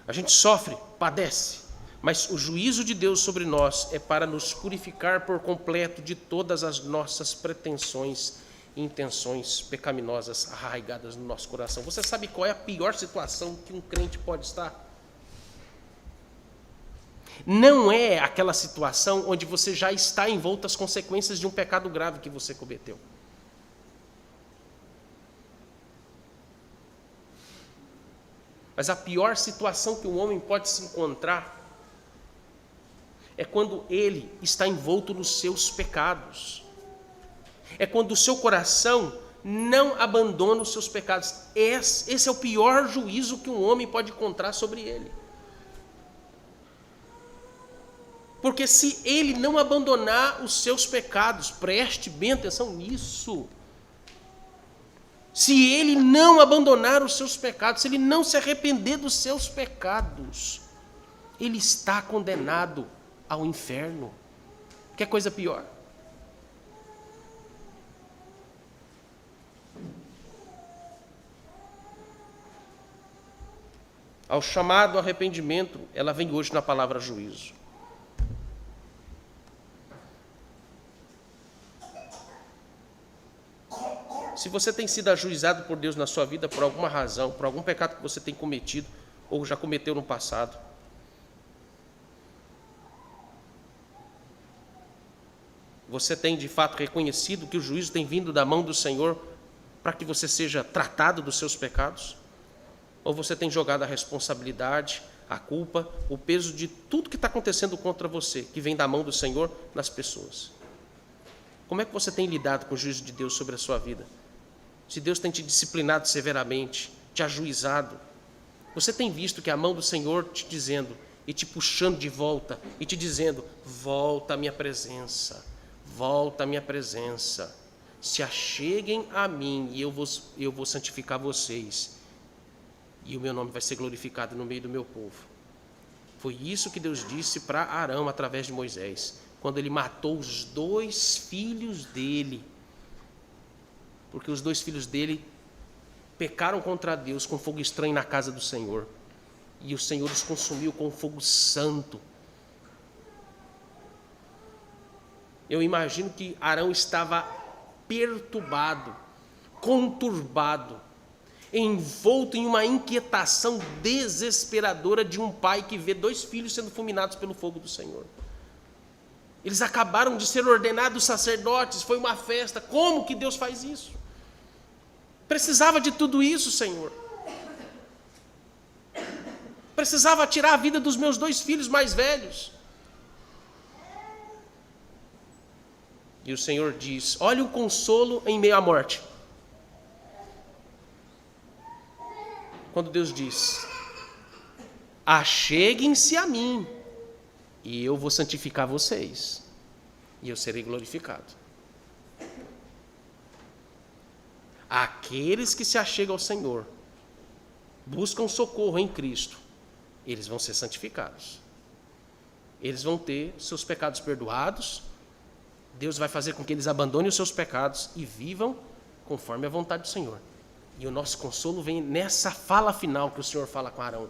A gente sofre, padece. Mas o juízo de Deus sobre nós é para nos purificar por completo de todas as nossas pretensões e intenções pecaminosas arraigadas no nosso coração. Você sabe qual é a pior situação que um crente pode estar? Não é aquela situação onde você já está envolto às consequências de um pecado grave que você cometeu. Mas a pior situação que um homem pode se encontrar é quando ele está envolto nos seus pecados. É quando o seu coração não abandona os seus pecados. Esse é o pior juízo que um homem pode encontrar sobre ele. Porque se ele não abandonar os seus pecados, preste bem atenção nisso. Se ele não abandonar os seus pecados, se ele não se arrepender dos seus pecados, ele está condenado ao inferno. Que coisa pior? Ao chamado arrependimento, ela vem hoje na palavra juízo. Se você tem sido ajuizado por Deus na sua vida por alguma razão, por algum pecado que você tem cometido ou já cometeu no passado, você tem de fato reconhecido que o juízo tem vindo da mão do Senhor para que você seja tratado dos seus pecados? Ou você tem jogado a responsabilidade, a culpa, o peso de tudo que está acontecendo contra você, que vem da mão do Senhor, nas pessoas? Como é que você tem lidado com o juízo de Deus sobre a sua vida? Se Deus tem te disciplinado severamente, te ajuizado, Você tem visto que a mão do Senhor te dizendo e te puxando de volta e te dizendo: volta à minha presença, volta à minha presença. Se acheguem a mim e eu vou santificar vocês. E o meu nome vai ser glorificado no meio do meu povo. Foi isso que Deus disse para Arão através de Moisés, quando ele matou os 2 filhos dele. Porque os 2 filhos dele pecaram contra Deus com fogo estranho na casa do Senhor. E o Senhor os consumiu com fogo santo. Eu imagino que Arão estava perturbado, conturbado, envolto em uma inquietação desesperadora de um pai que vê 2 filhos sendo fulminados pelo fogo do Senhor. Eles acabaram de ser ordenados sacerdotes, foi uma festa. Como que Deus faz isso? Precisava de tudo isso, Senhor. Precisava tirar a vida dos meus 2 filhos mais velhos. E o Senhor diz: olha o consolo em meio à morte. Quando Deus diz: acheguem-se a mim, e eu vou santificar vocês, e eu serei glorificado. Aqueles que se achegam ao Senhor, buscam socorro em Cristo, eles vão ser santificados. Eles vão ter seus pecados perdoados. Deus vai fazer com que eles abandonem os seus pecados e vivam conforme a vontade do Senhor. E o nosso consolo vem nessa fala final que o Senhor fala com Arão: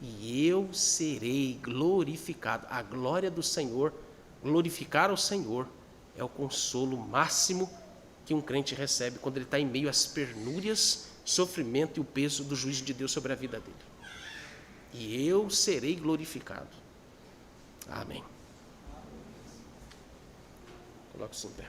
e eu serei glorificado. A glória do Senhor, glorificar ao Senhor, é o consolo máximo que um crente recebe quando ele está em meio às penúrias, sofrimento e o peso do juízo de Deus sobre a vida dele. E eu serei glorificado. Amém. Coloque-se em pé.